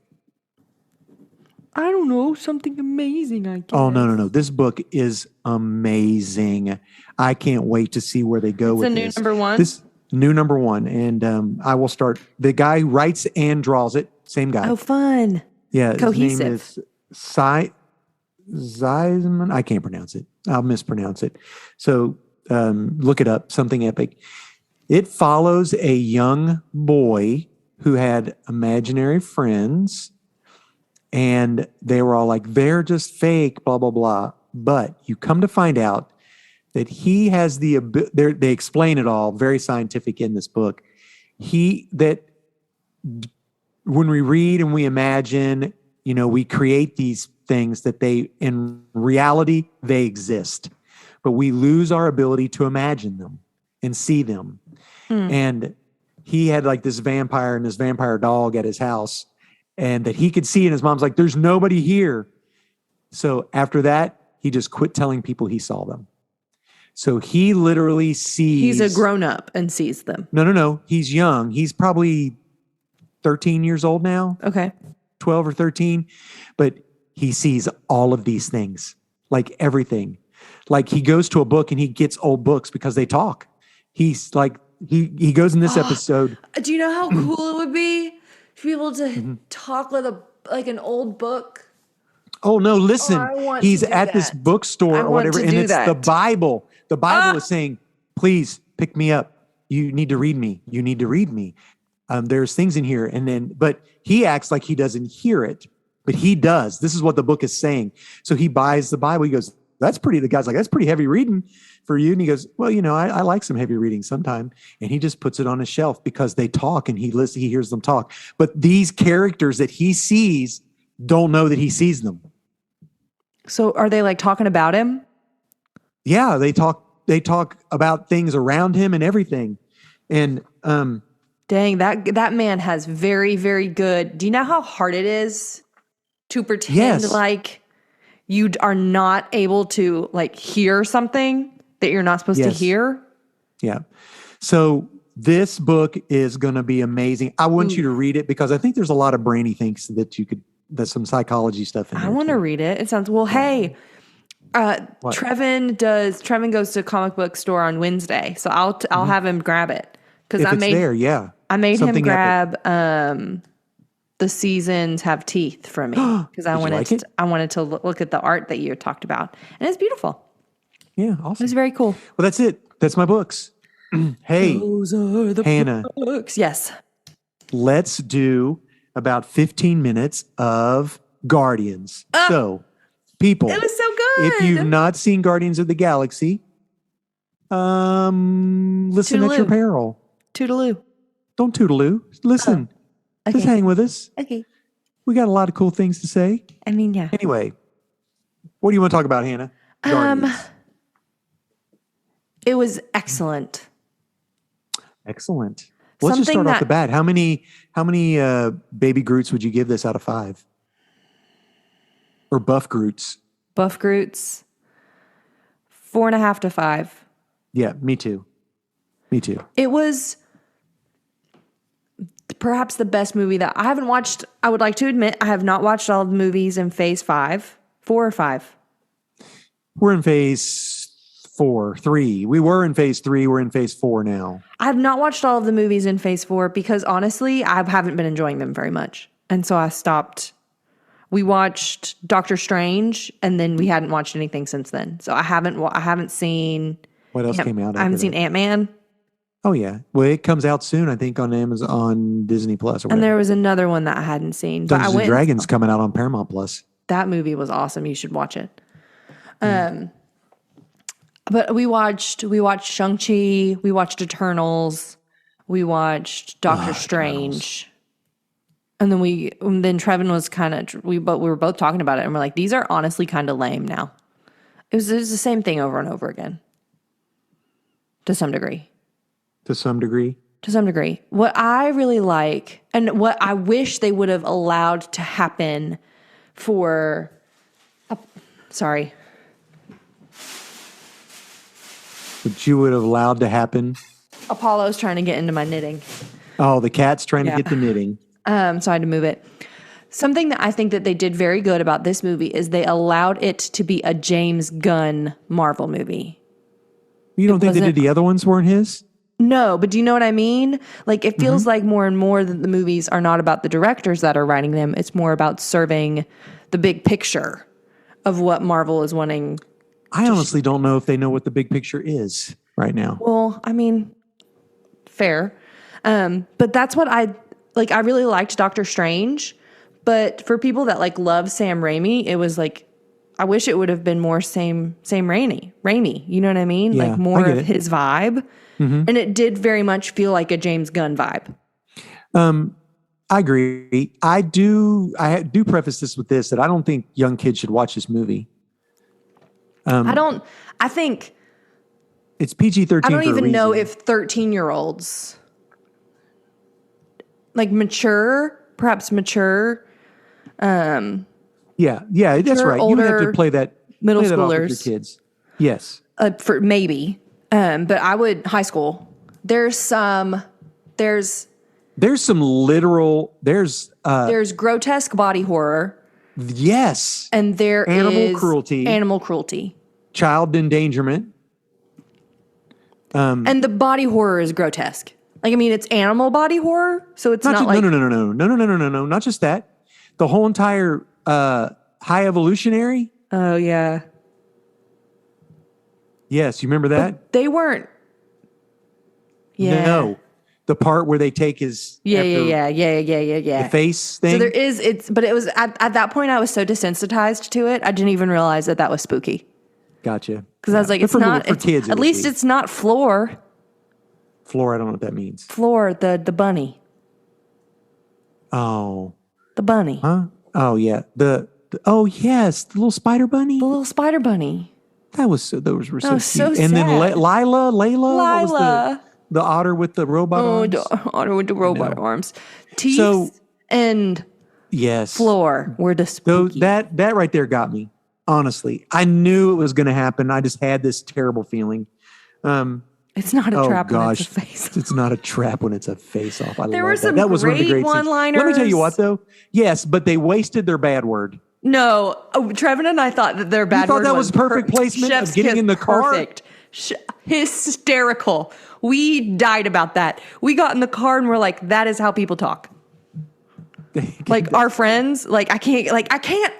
I don't know, something amazing, I guess. Oh, no. This book is amazing. I can't wait to see where they go with this. It's a new #1? This new #1. And I will start. The guy who writes and draws it, same guy. Oh, fun. Yeah. Cohesive. His name is Zeisman. I can't pronounce it. I'll mispronounce it. So look it up, Something Epic. It follows a young boy who had imaginary friends. And they were all like, they're just fake, blah, blah, blah. But you come to find out that he has the ability, they explain it all, very scientific in this book. When we read and we imagine, we create these things that in reality, they exist. But we lose our ability to imagine them and see them. And he had like this vampire and this vampire dog at his house. And that he could see, and his mom's like, there's nobody here. So after that, he just quit telling people he saw them. So he literally sees. He's a grown-up and sees them. No. He's young. He's probably 13 years old now. Okay. 12 or 13. But he sees all of these things, like everything. Like he goes to a book and he gets old books because they talk. He's like, he goes in this episode. Do you know how cool it would be to be able to talk like an old book? Oh no, listen. I want He's to do at this that. bookstore I or want whatever, to and do it's the that. Bible. The Bible is saying, please pick me up. You need to read me. You need to read me. There's things in here. But he acts like he doesn't hear it, but he does. This is what the book is saying. So he buys the Bible. He goes, the guy's like, that's pretty heavy reading for you. And he goes, well, I like some heavy reading sometime. And he just puts it on his shelf because they talk and he hears them talk. But these characters that he sees don't know that he sees them. So are they like talking about him? Yeah, they talk about things around him and everything. And dang, that man has very, very good. Do you know how hard it is to pretend like you are not able to like hear something that you're not supposed to hear? Yeah. So this book is going to be amazing. I want you to read it because I think there's a lot of brainy things that there's some psychology stuff in there. I want to read it. It sounds, well, hey, Trevin goes to comic book store on Wednesday. So I'll have him grab it. Because I made him grab The Seasons Have Teeth from me. Because I wanted to look at the art that you talked about. And it's beautiful. Yeah, awesome. It was very cool. Well, that's it. That's my books. Hey, those are the Hannah. books. Yes. Let's do about 15 minutes of Guardians. So, people, it was so good. If you've not seen Guardians of the Galaxy, listen at your peril. Toodaloo. Don't toodaloo. Listen. Okay. Just hang with us. Okay. We got a lot of cool things to say. I mean, yeah. Anyway, what do you want to talk about, Hannah? Guardians. It was excellent. Excellent. Let's just start off the bat. How many baby Groots would you give this out of 5? Or Buff Groots? Buff Groots, 4.5 to 5. Yeah, me too. Me too. It was perhaps the best movie that I haven't watched. I would like to admit I have not watched all the movies in Phase 5. 4 or 5? We're in Phase 3. We were in Phase 3. We're in Phase 4 now. I have not watched all of the movies in Phase 4 because honestly, I haven't been enjoying them very much. And so I stopped. We watched Doctor Strange and then we hadn't watched anything since then. So I haven't seen. What else came out? I haven't seen Ant-Man. Oh yeah. Well, it comes out soon, I think, on Amazon, on Disney Plus. And there was another one that I hadn't seen. Dungeons and Dragons coming out on Paramount Plus. That movie was awesome. You should watch it. But we watched Shang-Chi, we watched Eternals, we watched Doctor Strange. And then Trevin was we were both talking about it and we're like, these are honestly kind of lame now. It was the same thing over and over again. To some degree. What I really like and what I wish they would have allowed to happen for sorry. What you would have allowed to happen? Apollo's trying to get into my knitting. Oh, the cat's trying to get the knitting. So I had to move it. Something that I think that they did very good about this movie is they allowed it to be a James Gunn Marvel movie. You don't think they did the other ones weren't his? No, but do you know what I mean? Like it feels like more and more that the movies are not about the directors that are writing them. It's more about serving the big picture of what Marvel is wanting. I honestly don't know if they know what the big picture is right now. Well, I mean, fair. But that's what I really liked Doctor Strange. But for people that like love Sam Raimi, it was like, I wish it would have been more same Raimi. You know what I mean? Yeah, like more of his vibe. And it did very much feel like a James Gunn vibe. I agree. I do preface this with this, that I don't think young kids should watch this movie. I think it's PG-13. I don't even know if 13-year-olds like perhaps mature. Yeah, that's right. You would have to play that middle schoolers schoolers with your kids. Yes. For maybe. But I would high school. There's some literal there's grotesque body horror. Yes. And there is animal cruelty. Child endangerment. And the body horror is grotesque. Like, I mean, it's animal body horror, so it's not like... No, not just that. The whole entire High Evolutionary. Oh, yeah. Yes, you remember that? But they weren't... Yeah. No. The part where they take his... Yeah. The face thing. So there is... But it was... At that point, I was so desensitized to it, I didn't even realize that was spooky. Gotcha. Because I was like, But it's not... for kids, at least it's not Floor. Floor, I don't know what that means. Floor, the bunny. Oh. The bunny. Huh? Oh, yeah. Oh, yes. The little spider bunny. The little spider bunny. Those were so was cute. so And then sad. Layla. What was Lila. the otter with the robot Oh, arms? the otter with the robot arms. Teeth So- and Yes. Floor were the spooky. That right there got me. Honestly, I knew it was going to happen. I just had this terrible feeling. It's not a Oh trap when gosh, it's a face. it's not a trap when it's a face off. I There love were that. some That was one of the great great scenes. one-liners. Let me tell you what, though. Yes, but they wasted their bad word. No, Trevin and I thought that their bad thought word that was perfect placement of Chef's getting kiss, in the car? Perfect. Hysterical. We died about that. We got in the car and we're like, that is how people talk. Like our friends, I can't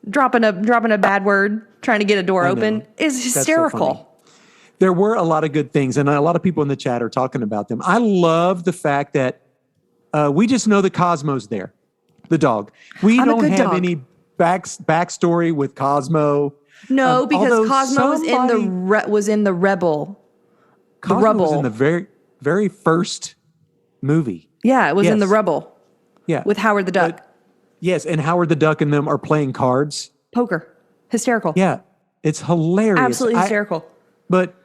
dropping a bad word, trying to get a door open is so hysterical. funny. There were a lot of good things, and a lot of people in the chat are talking about them. I love the fact that we just know that Cosmo's there, the dog. We I'm a don't good have dog. any backstory with Cosmo. No, because although Cosmo was in the Rebel. Cosmo Rebel. was in the very, very first movie. Yeah, it was in Yes. the Rebel Yeah. with Howard the Duck. Yes, and Howard the Duck and them are playing cards. Poker. Hysterical. Yeah, it's hilarious. Absolutely hysterical. But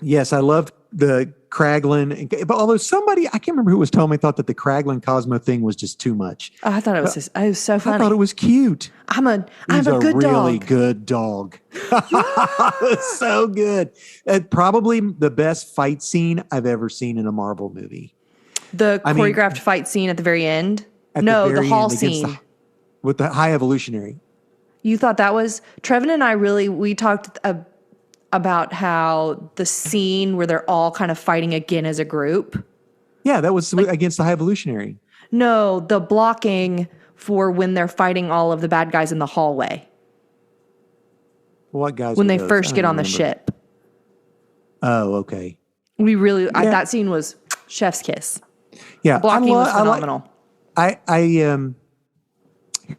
yes, I loved the Kraglin. But although somebody, I can't remember who was telling me, thought that the Kraglin Cosmo thing was just too much. Oh, I thought it was so funny. I thought it was cute. I'm a He's a good really dog. good dog. It's so good. Probably the best fight scene I've ever seen in a Marvel movie. The I mean, choreographed fight scene at the very end. At No, very the hall end against scene. with the High Evolutionary. You thought that was Trevin and I we talked about how the scene where they're all kind of fighting again as a group. Yeah, that was against the High Evolutionary. No, the blocking for when they're fighting all of the bad guys in the hallway What guys? when were they those? first I get don't on the remember. ship. Oh, okay. We really Yeah. that scene was chef's kiss. Yeah, Blocking was phenomenal.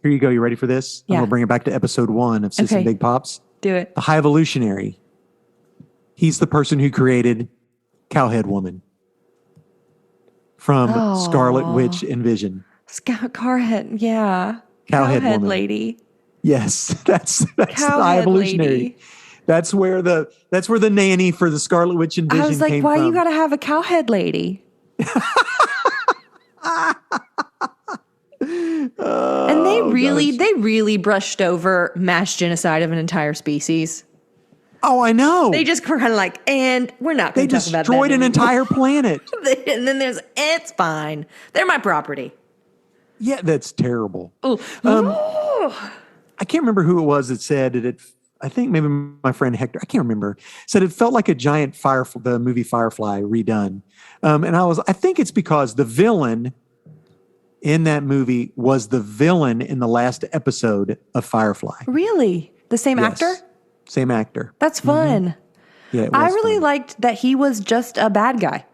Here you go. You ready for this? Yeah. I'm gonna bring it back to episode 1 of Sis and Okay. Big Pops. Do it. The High Evolutionary. He's the person who created Cowhead Woman from Scarlet Witch and Vision. Carhead, yeah. Cowhead woman. lady. Yes, that's the High Cowhead Evolutionary. lady. That's where the nanny for the Scarlet Witch and Vision I was like, came why from. you gotta have a cowhead lady? And they really brushed over mass genocide of an entire species. Oh, I know. They just were kind of like, and we're not They going to talk about that destroyed an anymore. entire planet. And then it's fine. They're my property. Yeah, that's terrible. Ooh. I can't remember who it was that said it. I think maybe my friend Hector, I can't remember, said it felt like a giant the movie Firefly redone. And I think it's because the villain in that movie was the villain in the last episode of Firefly. Really? The same Yes. actor? Same actor. That's fun. Yeah, it I was really fun. liked that he was just a bad guy.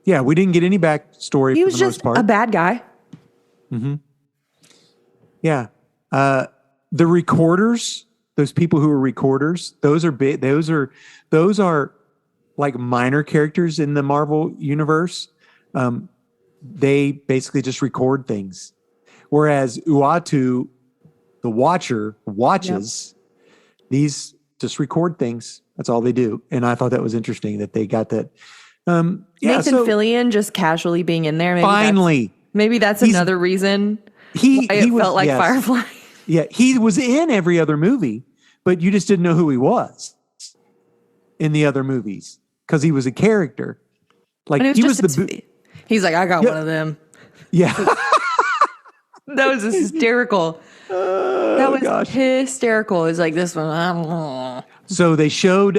Yeah, we didn't get any backstory He for was the just most part. a bad guy. Yeah. The recorders, those people who are recorders, those are big. Those are like minor characters in the Marvel universe. They basically just record things. Whereas Uatu, the Watcher, watches. These just record things. That's all they do. And I thought that was interesting that they got that. Nathan Fillion just casually being in there. Maybe that's He's- another reason he why it was, felt like yes. Firefly. Yeah, he was in every other movie, but you just didn't know who he was in the other movies because he was a character. Like And it he was was just he's like, I got one of them. yeah. That was hysterical. That That was gosh. hysterical. It's like this one. So they showed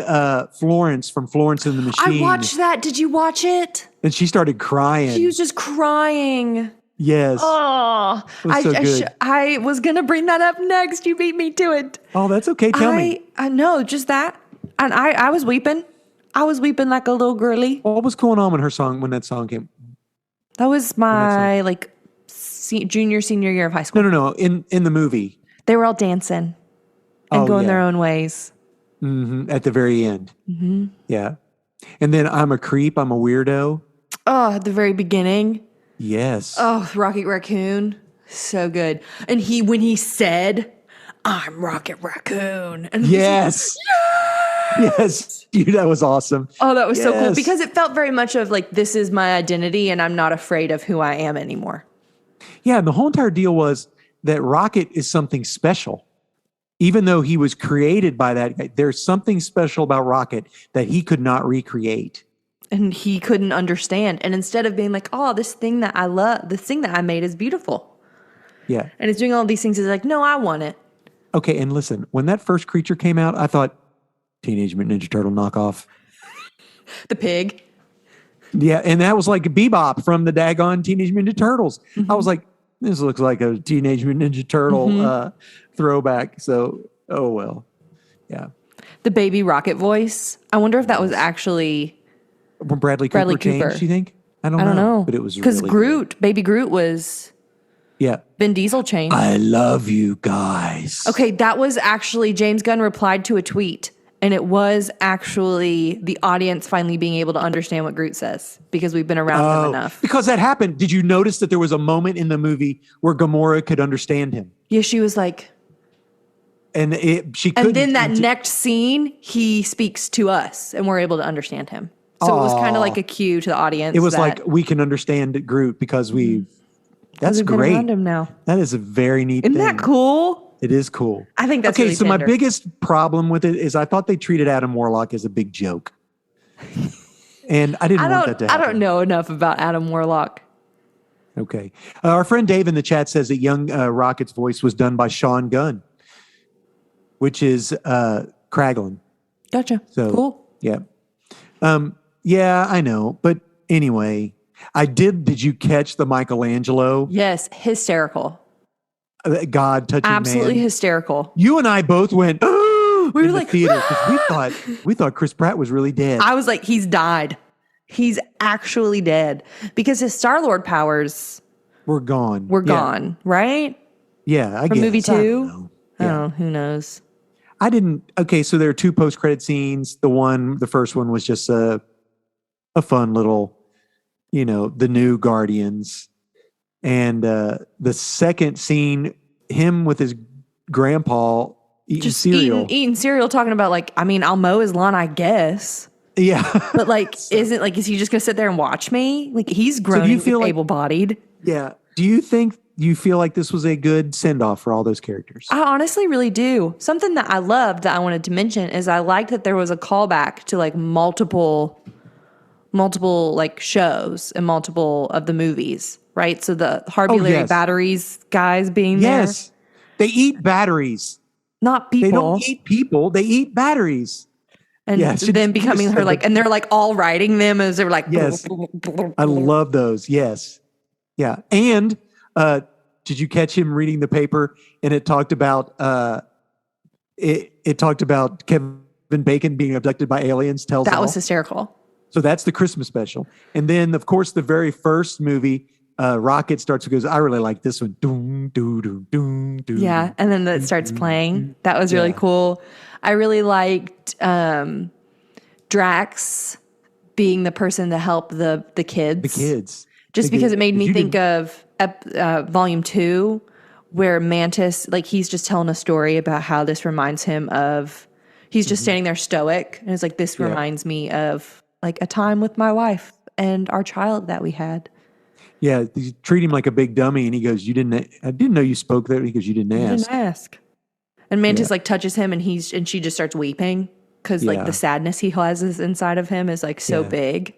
Florence from Florence and the Machine. I watched that. Did you watch it? And she started crying. She was just crying. Yes. Oh, It was so good. I was going to bring that up next. You beat me to it. Oh, that's okay. Tell me. I know, just that. And I was weeping. I was weeping like a little girly. What was going on when that song came? That was my junior, senior year of high school. No. In the movie. They were all dancing and going their own ways. Mm-hmm. At the very end. Mm-hmm. Yeah. And then I'm a creep. I'm a weirdo. Oh, at the very beginning. Yes. Oh, Rocket Raccoon. So good. And when he said, I'm Rocket Raccoon. And yes. Yes. Dude, that was awesome. Oh, that was so cool Yes. because it felt very much of like, this is my identity and I'm not afraid of who I am anymore. Yeah. And the whole entire deal was that Rocket is something special. Even though he was created by that guy, there's something special about Rocket that he could not recreate. And he couldn't understand. And instead of being like, oh, this thing that I love, this thing that I made is beautiful. Yeah. And it's doing all these things. He's like, no, I want it. Okay. And listen, when that first creature came out, I thought Teenage Mutant Ninja Turtle knockoff. The pig. Yeah. And that was like Bebop from the daggone Teenage Mutant Ninja Turtles. Mm-hmm. I was like, this looks like a Teenage Mutant Ninja Turtle throwback. So, oh well. Yeah. The baby Rocket voice. I wonder if that was actually When Bradley Cooper changed, you think? I don't know. But it was because really Groot, good. baby Groot was Yeah. Vin Diesel changed. I love you guys. Okay, that was actually James Gunn replied to a tweet, and it was actually the audience finally being able to understand what Groot says because we've been around him enough. Because that happened. Did you notice that there was a moment in the movie where Gamora could understand him? Yeah, she was like, And she couldn't. and then that next scene, he speaks to us, and we're able to understand him. So it was kind of like a cue to the audience. It was like we can understand Groot because we. That's we've been great. around him now. That is a very neat Isn't thing. that cool? It is cool. I think that's okay. really So my tender. biggest problem with it is I thought they treated Adam Warlock as a big joke, and I didn't want that to I happen. don't know enough about Adam Warlock. Okay. Our friend Dave in the chat says that young Rocket's voice was done by Sean Gunn, which is Kraglin. Gotcha. So Cool. Yeah. Yeah, I know. But anyway, did you catch the Michelangelo Yes, hysterical. God touching Absolutely man? hysterical. You and I both went, oh, We were in the like, theater because we thought Chris Pratt was really dead. I was like, he's died. He's actually dead because his Star-Lord powers We're gone. were Yeah. gone, right? Yeah, I From guess. movie I don't 2? know. Oh, who knows? I didn't. Okay, so there are 2 post-credit scenes. The first one was just a fun little, the new Guardians, and the second scene, him with his grandpa eating Just cereal. eating cereal, talking about like, I mean, I'll mow his lawn, I guess. Yeah, But like, is he just gonna sit there and watch me? Like he's grown, do you feel like- able-bodied. yeah. Do you feel like this was a good send-off for all those characters? I honestly really do. Something that I loved that I wanted to mention is I liked that there was a callback to like multiple like shows and multiple of the movies, right? So the Harvey Larry yes. Batteries guys being Yes, they eat batteries. there, not people. They don't eat people. They eat batteries. and Yeah, she then just- becoming just her said like, that. and they're like all writing them as they were like, Yes. I love those. Yes. Yeah. And did you catch him reading the paper and it talked about it talked about Kevin Bacon being abducted by aliens tells that all. was hysterical. So that's the Christmas special. And then of course the very first movie Rocket starts goes, I really like this one. Doom, doo, doo, doom, doo. Yeah, and then that starts playing. That was really Yeah. cool. I really liked Drax being the person to help the kids. The kids. Just The because kids. it made me You think didn't- of Volume 2, where Mantis, like he's just telling a story about how this reminds him of, he's just standing there stoic. And it's like, this Yeah. reminds me of like a time with my wife and our child that we had. Yeah, you treat him like a big dummy, and he goes, I didn't know you spoke there." He goes, "You didn't I ask." didn't ask. And Mantis Yeah. like touches him and she just starts weeping because like Yeah. the sadness he has is inside of him is like so Yeah. big.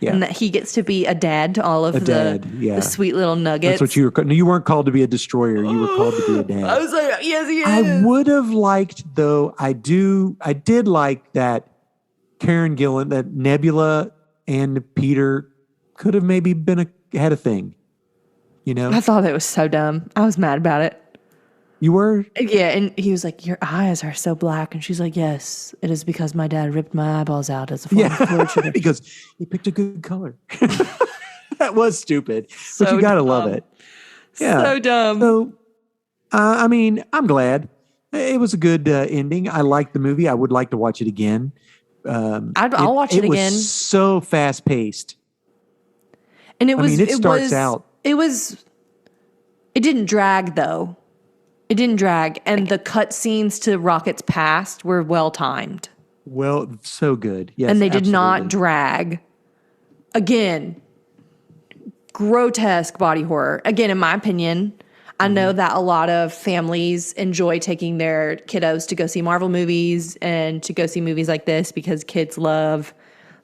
Yeah. And that he gets to be a dad to all of the sweet little nuggets. That's what you were. You weren't called to be a destroyer. You were called to be a dad. I was like, yes, he is. I would have liked, though. I did like that Karen Gillan, that Nebula and Peter could have maybe had a thing. You know, I thought it was so dumb. I was mad about it. You were? Yeah, and he was like, your eyes are so black. And she's like, yes, it is because my dad ripped my eyeballs out as a form of torture. Because he picked a good color. That was stupid. But you got to love it. Yeah. So dumb. So, I mean, I'm glad. It was a good ending. I liked the movie. I would like to watch it again. I'll watch it again. It was so fast paced. And it was, it didn't drag though. It didn't drag. And the cut scenes to Rocket's past were well timed. Well, so good. Yes. And they did not drag. Again, grotesque body horror. Again, in my opinion, I know that a lot of families enjoy taking their kiddos to go see Marvel movies and to go see movies like this because kids love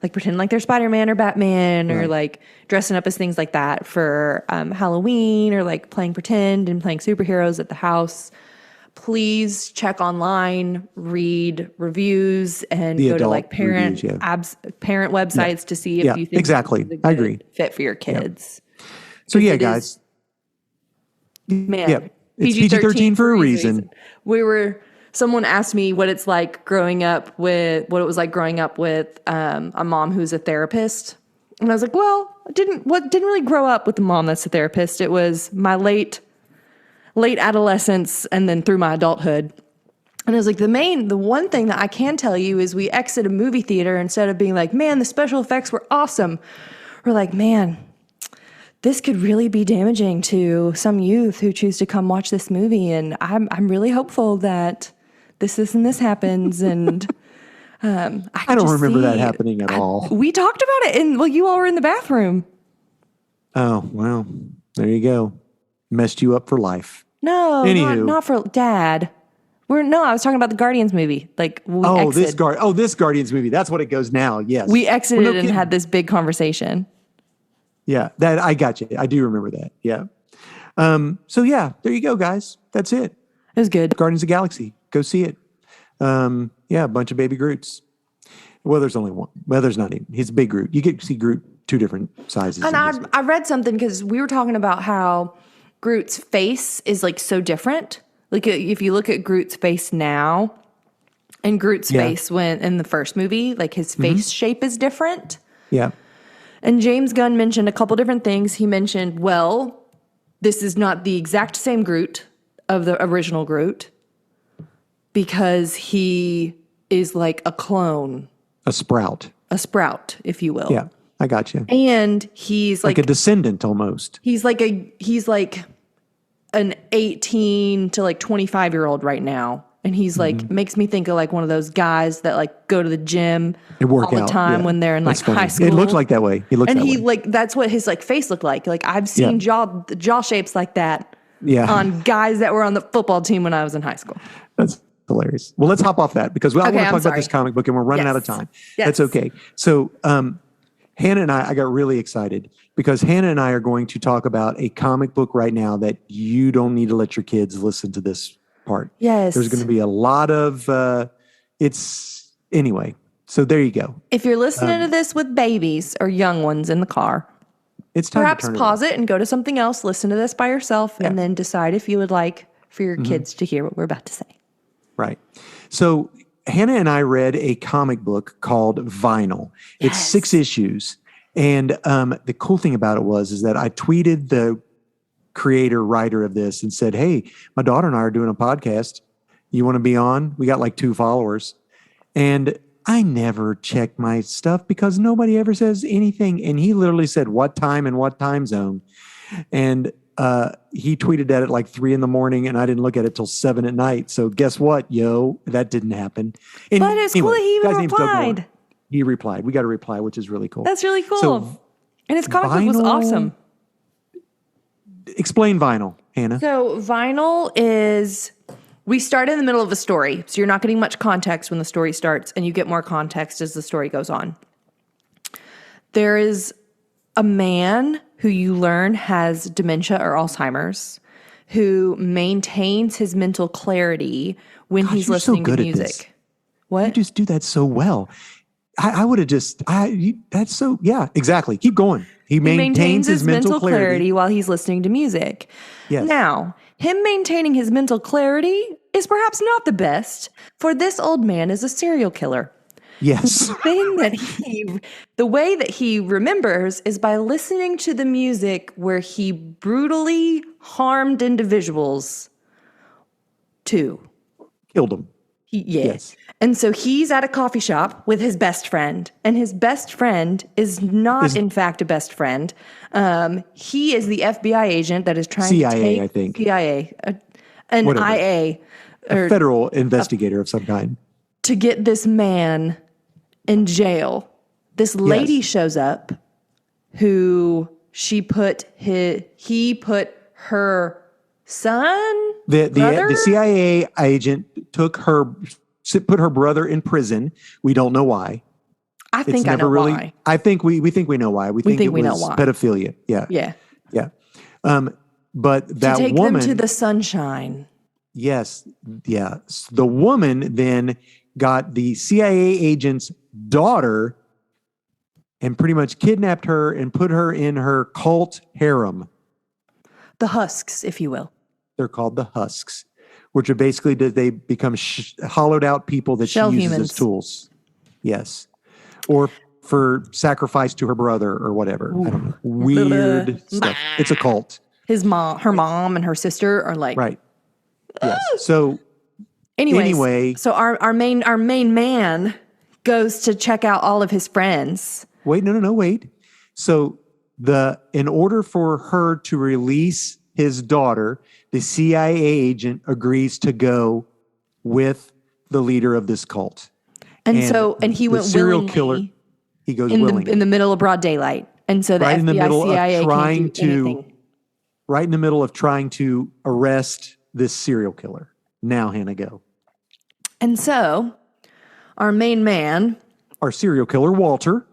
like pretending like they're Spider-Man or Batman or like dressing up as things like that for Halloween or like playing pretend and playing superheroes at the house. Please check online, read reviews, and go to like parent websites to see if you think exactly. I agree. Fit for your kids. So guys. Man, it's PG-13 for a reason. Someone asked me what it was like growing up with a mom who's a therapist. And I was like, well, I didn't really grow up with a mom that's a therapist. It was my late adolescence and then through my adulthood. And I was like, the one thing that I can tell you is we exit a movie theater instead of being like, man, the special effects were awesome. We're like, man, this could really be damaging to some youth who choose to come watch this movie. And I'm really hopeful that this happens. And I don't remember that happening at all. We talked about it you all were in the bathroom. Oh, well, there you go. Messed you up for life. No, not for Dad. I was talking about the Guardians movie. Like this Guardians movie. That's what it goes now. Yes. We exited and had this big conversation. Yeah, that I got you. I do remember that. Yeah. So there you go, guys. That's it. It was good. Guardians of the Galaxy. Go see it. A bunch of baby Groots. Well, there's only one. Well, there's not even. He's a big Groot. You get to see Groot 2 different sizes. And I read something because we were talking about how Groot's face is like so different. Like if you look at Groot's face now and Groot's face when in the first movie, like his face shape is different. Yeah. And James Gunn mentioned a couple different things. He mentioned, well, this is not the exact same Groot of the original Groot because he is like a clone. A sprout, if you will. Yeah, I got you. And he's like a descendant almost. He's like an 18 to like 25-year-old right now. And he's like, makes me think of like one of those guys that like go to the gym all the time when they're in like high school. It looks like that way. That's what his like face looked like. Like I've seen jaw shapes like that on guys that were on the football team when I was in high school. That's hilarious. Well, let's hop off that because I want to talk about this comic book and we're running out of time. Yes. That's okay. So Hannah and I got really excited because Hannah and I are going to talk about a comic book right now that you don't need to let your kids listen to this part. Yes. There's going to be a lot of, anyway. So there you go. If you're listening to this with babies or young ones in the car, it's time perhaps to turn pause it and go to something else, listen to this by yourself, and then decide if you would like for your kids to hear what we're about to say. Right. So Hannah and I read a comic book called Vinyl. It's 6 issues. And the cool thing about it is that I tweeted the writer of this and said, hey, my daughter and I are doing a podcast. You want to be on? We got like 2 followers. And I never check my stuff because nobody ever says anything. And he literally said, what time and what time zone? And he tweeted that at like 3 a.m. and I didn't look at it till 7 p.m. So guess what, yo? That didn't happen. And but it's cool that he even replied. He replied. We got a reply, which is really cool. That's really cool. So, and his comic book was awesome. Explain Vinyl, Hannah. So Vinyl is, we start in the middle of a story. So you're not getting much context when the story starts and you get more context as the story goes on. There is a man who you learn has dementia or Alzheimer's who maintains his mental clarity when he's you're so listening to good at this. music. What? You just do that so well. I would have just, that's so, yeah, exactly. Keep going. He maintains his mental clarity while he's listening to music. Yes. Now, him maintaining his mental clarity is perhaps not the best, for this old man is a serial killer. Yes. The way that he remembers is by listening to the music where he brutally harmed individuals too. Killed him. Yes. And so he's at a coffee shop with his best friend, and his best friend is not, in fact, a best friend. He is the FBI agent that is trying CIA, to take I think. CIA, an Whatever. IA, a federal investigator of some kind, to get this man in jail. This lady shows up, who he put her son. The CIA agent put her brother in prison. We don't know why. I think I know why. I think we think we know why. We think it was pedophilia. Yeah. Yeah. Yeah. But that to take woman, them to the sunshine. Yes. Yeah. The woman then got the CIA agent's daughter and pretty much kidnapped her and put her in her cult harem. The husks, if you will. They're called the husks, which are basically they become hollowed out people that Shell she uses humans. as tools. Yes. Or for sacrifice to her brother or whatever. I don't know. Weird stuff. It's a cult. Her mom and her sister are like, right. Yes. So anyway, so our main man goes to check out all of his friends. Wait. So in order for her to release his daughter, the CIA agent agrees to go with the leader of this cult. And he went serial willingly. Killer. He goes willingly in the middle of broad daylight, and so the right FBI, in the middle CIA of trying can't do anything. Right in the middle of trying to arrest this serial killer. Now, Hannah, go. And so, our main man, our serial killer, Walter,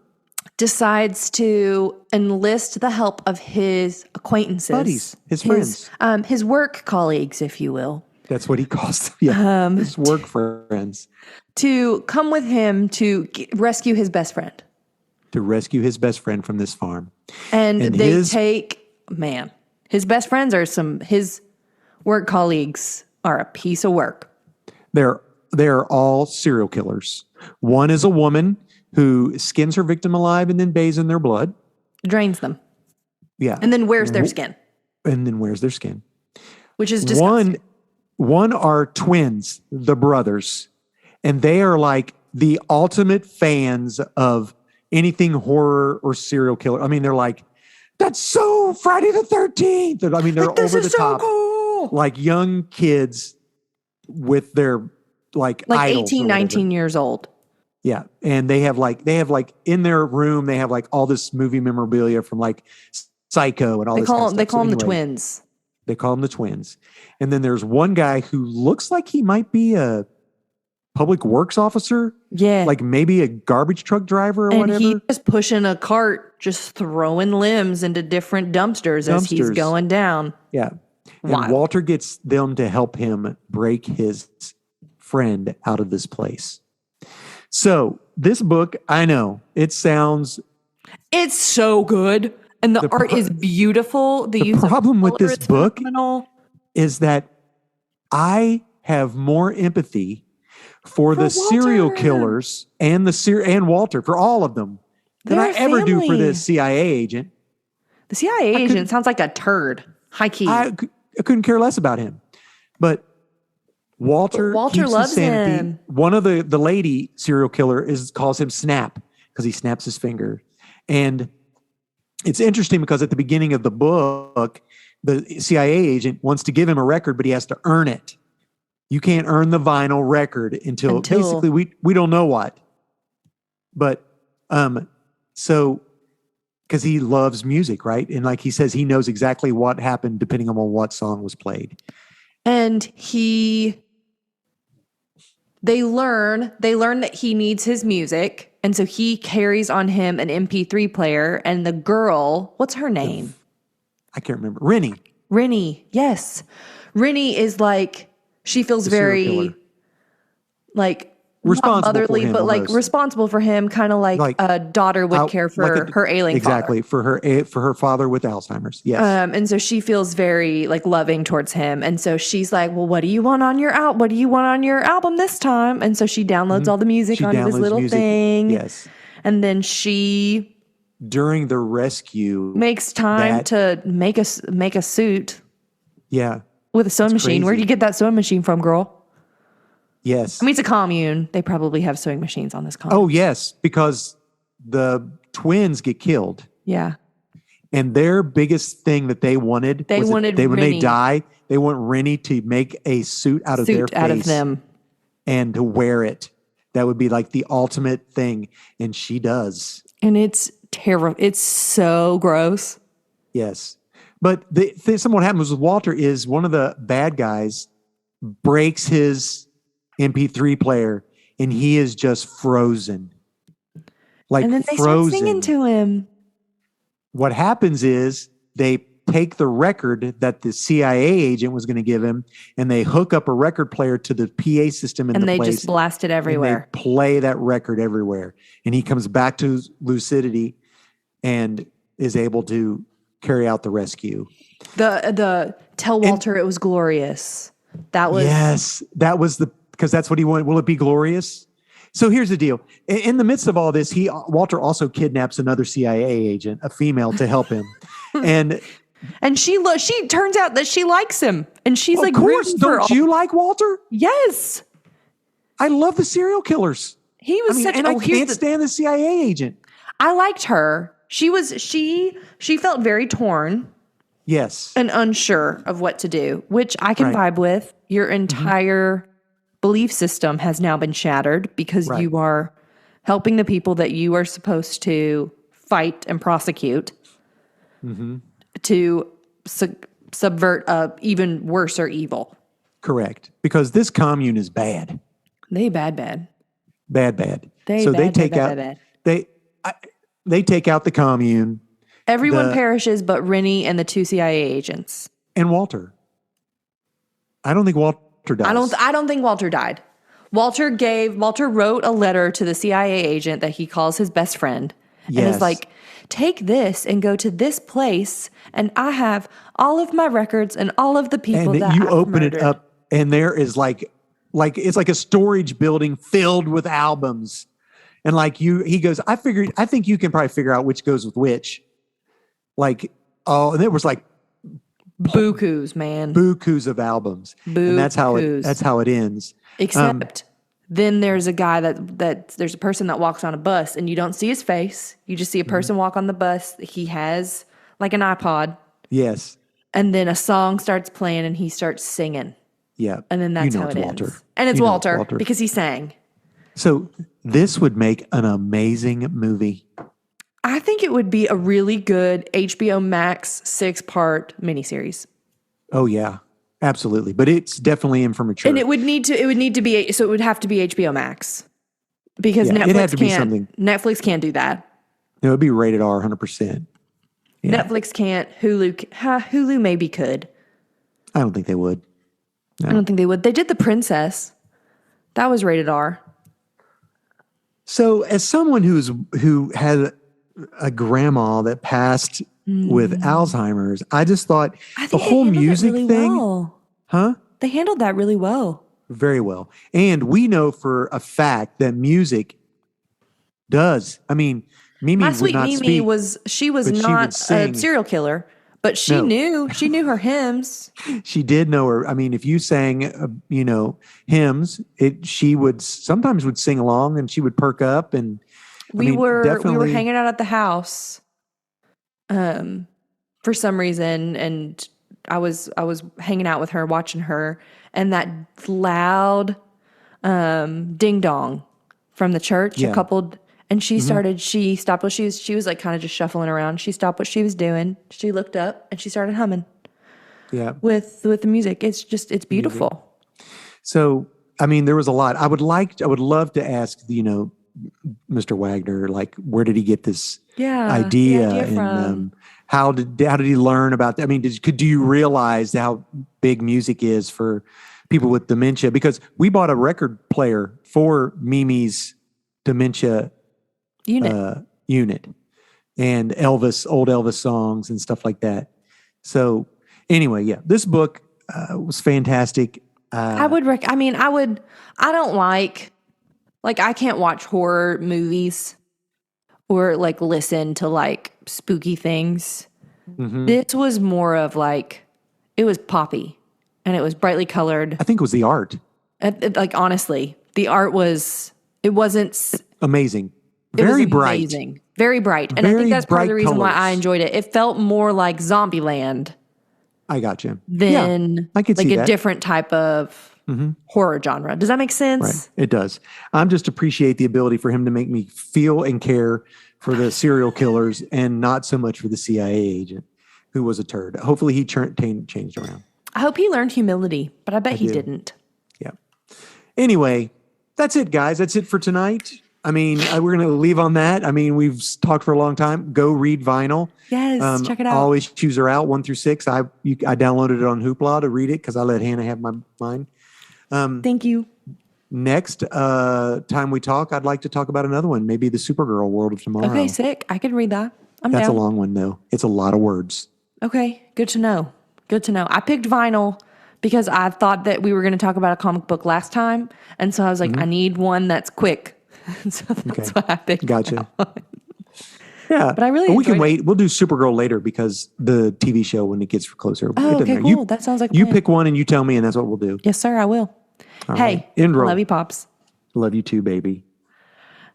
decides to enlist the help of his acquaintances, buddies, his friends, his work colleagues, if you will. That's what he calls them. Yeah, his work friends. To come with him to rescue his best friend. To rescue his best friend from this farm. And they his best friends are his work colleagues are a piece of work. They're all serial killers. One is a woman who skins her victim alive and then bathes in their blood. Drains them. Yeah. And then wears their skin. Which is disgusting. One are twins, the brothers, and they are like the ultimate fans of anything horror or serial killer. I mean, they're like, that's so Friday the 13th. I mean, they're over the top, cool. Like young kids with their like 18, 19 years old. Yeah. And they have like in their room, they have like all this movie memorabilia from like Psycho and all this kind of stuff. They call them the twins. They call them the twins. And then there's one guy who looks like he might be a public works officer. Yeah. Like maybe a garbage truck driver or whatever. And he's just pushing a cart, just throwing limbs into different dumpsters as he's going down. Yeah. And Walter gets them to help him break his friend out of this place. So this book, I know, it's so good. And the art is beautiful. The problem with this book is that I have more empathy for the serial killers and and Walter, for all of them, than I ever do for the CIA agent. The CIA agent sounds like a turd. High key. I couldn't care less about him. But Walter loves him. One of the lady serial killer calls him Snap because he snaps his finger. And it's interesting because at the beginning of the book, the CIA agent wants to give him a record, but he has to earn it. You can't earn the vinyl record until basically we don't know what. But so because he loves music, right? And like he says, he knows exactly what happened depending on what song was played. And he they learn that he needs his music. And so he carries on him an MP3 player. And the girl, what's her name? I can't remember. Rennie. Yes. Rennie is like, she feels The serial very killer. like Responsible not motherly, for him but like almost. responsible for him, kind of like a daughter would care for her ailing exactly father. for her father with Alzheimer's. Yes. And so she feels very like loving towards him. And so she's like, well, what do you want on your What do you want on your album this time? And so she downloads all the music She onto this downloads little music. thing. Yes. And then she During the rescue, makes time to make a suit yeah. with a sewing machine. Where do crazy. you get that sewing machine from, girl? Yes. I mean, it's a commune. They probably have sewing machines on this commune. Oh, yes, because the twins get killed. Yeah. And their biggest thing that they wanted was when they Rennie die, they want Rennie to make a suit out of their face out of them. and to wear it. That would be like the ultimate thing. And she does. And it's terrible. It's so gross. Yes. But what happens with Walter is one of the bad guys breaks his MP3 player and he is just frozen. Like And then they frozen. start singing to him. What happens is they take the record that the CIA agent was going to give him and they hook up a record player to the PA system in And the they place. just blast it And everywhere. they play that record everywhere. And he comes back to lucidity and is able to carry out the rescue. The tell Walter it was glorious. That was Yes, that was because that's what he wanted. Will it be glorious? So here's the deal. In the midst of all this, Walter also kidnaps another CIA agent, a female, to help him. And she turns out that she likes him. And she's of like, course, rooting for don't you like Walter? Yes. I love the serial killers. He was such and I can't stand the CIA agent. I liked her. She felt very torn Yes. and unsure of what to do, which I can Right. vibe with. Your entire belief system has now been shattered because Right. you are helping the people that you are supposed to fight and prosecute to subvert a even worser evil. Correct. Because this commune is bad. They bad. Bad. They They take out the commune Everyone perishes but Rennie and the two CIA agents. and Walter. I don't think Walter dies. I don't think Walter died. Walter wrote a letter to the CIA agent that he calls his best friend and Yes. is like, take this and go to this place and I have all of my records and all of the people and that you I've open murdered. it up and there is like it's like a storage building filled with albums. And he goes, I think you can probably figure out which goes with which. And there was like Bukus, man. bukus of albums. And that's how it ends. Except then there's a guy there's a person that walks on a bus and you don't see his face. You just see a person walk on the bus. He has like an iPod. Yes. And then a song starts playing and he starts singing. Yeah. And then that's how it Walter. ends. And it's You know Walter, Walter. because he sang. So this would make an amazing movie. I think it would be a really good HBO Max 6-part miniseries. Oh yeah, absolutely. But it's definitely in for mature. And it would have to be HBO Max. Because Yeah, it'd have Netflix to be can't. something. Netflix can't do that. It would be rated R 100%. Yeah. Netflix can't. Hulu maybe could. I don't think they would. I don't think they would. They did The Princess. That was rated R. So as someone who had a grandma that passed with Alzheimer's, I just thought I the think whole they handled it music really thing, well. huh? They handled that really well. Very well. And we know for a fact that music does. I mean, Mimi My would sweet not Mimi speak. was but she not would sing. a serial killer, but she No. knew her hymns. She did know her. I mean, if you sang, hymns, she would sometimes sing along, and she would perk up. And We were definitely hanging out at the house, for some reason, and I was hanging out with her, watching her, and that loud ding dong from the church. Yeah. And she stopped what she was like kind of just shuffling around. She stopped what she was doing. She looked up and she started humming Yeah. with the music. It's beautiful. So I mean, there was a lot. I would love to ask, Mr. Wagner, like, where did he get this idea? the idea And from. how did he learn about that? I mean, do you realize how big music is for people with dementia? Because we bought a record player for Mimi's dementia unit and old Elvis songs and stuff like that. So anyway, yeah, this book was fantastic. I don't like I can't watch horror movies or like listen to like spooky things. Mhm. This was more of like, it was poppy and it was brightly colored. I think it was the art. Honestly, the art it wasn't, Amazing. it was Very bright. amazing. Very bright. And I Very think that's part of the bright reason why colors. I enjoyed it. It felt more like Zombieland I got you. than I could like see a that. different type of horror genre. Does that make sense? Right. It does. I'm just appreciate the ability for him to make me feel and care for the serial killers and not so much for the CIA agent who was a turd. Hopefully he changed around. I hope he learned humility, but I bet he do. didn't. Yeah. Anyway, that's it, guys. That's it for tonight. I mean, we're going to leave on that. I mean, we've talked for a long time. Go read Vinyl. Yes, check it out. All issues are out 1 through 6. I downloaded it on Hoopla to read it because I let Hannah have mine. Thank you. Next time we talk, I'd like to talk about another one, maybe the Supergirl World of Tomorrow. Okay, sick. I could read that. I'm That's down. a long one, though. It's a lot of words. Okay, good to know. Good to know. I picked Vinyl because I thought that we were going to talk about a comic book last time. And so I was like, I need one that's quick. So that's why I picked Gotcha. that one. Yeah. But I really we can enjoyed wait. We'll do Supergirl later because the TV show, when it gets closer. Oh, it doesn't okay, matter. cool. That sounds like a You plan. pick one and you tell me, and that's what we'll do. Yes, sir, I will. All Hey, right. End roll. love you, Pops. Love you too, baby.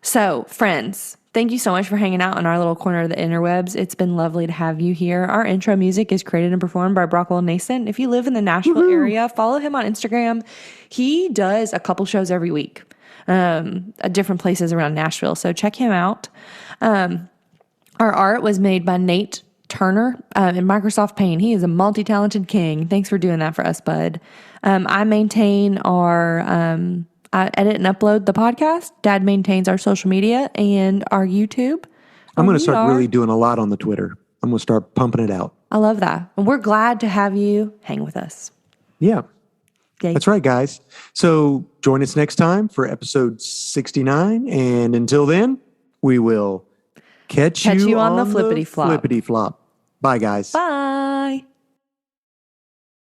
So, friends, thank you so much for hanging out in our little corner of the interwebs. It's been lovely to have you here. Our intro music is created and performed by Brockwell Nason. If you live in the Nashville area, follow him on Instagram. He does a couple shows every week at different places around Nashville. So check him out. Our art was made by Nate Turner in Microsoft Paint. He is a multi-talented king. Thanks for doing that for us, bud. I maintain I edit and upload the podcast. Dad maintains our social media and our YouTube. I'm going to We start are- really doing a lot on the Twitter. I'm going to start pumping it out. I love that. And we're glad to have you hang with us. Yeah. Yay. That's right, guys. So join us next time for episode 69. And until then, we will catch you you on the flippity flop. Flippity flop. Bye, guys. Bye.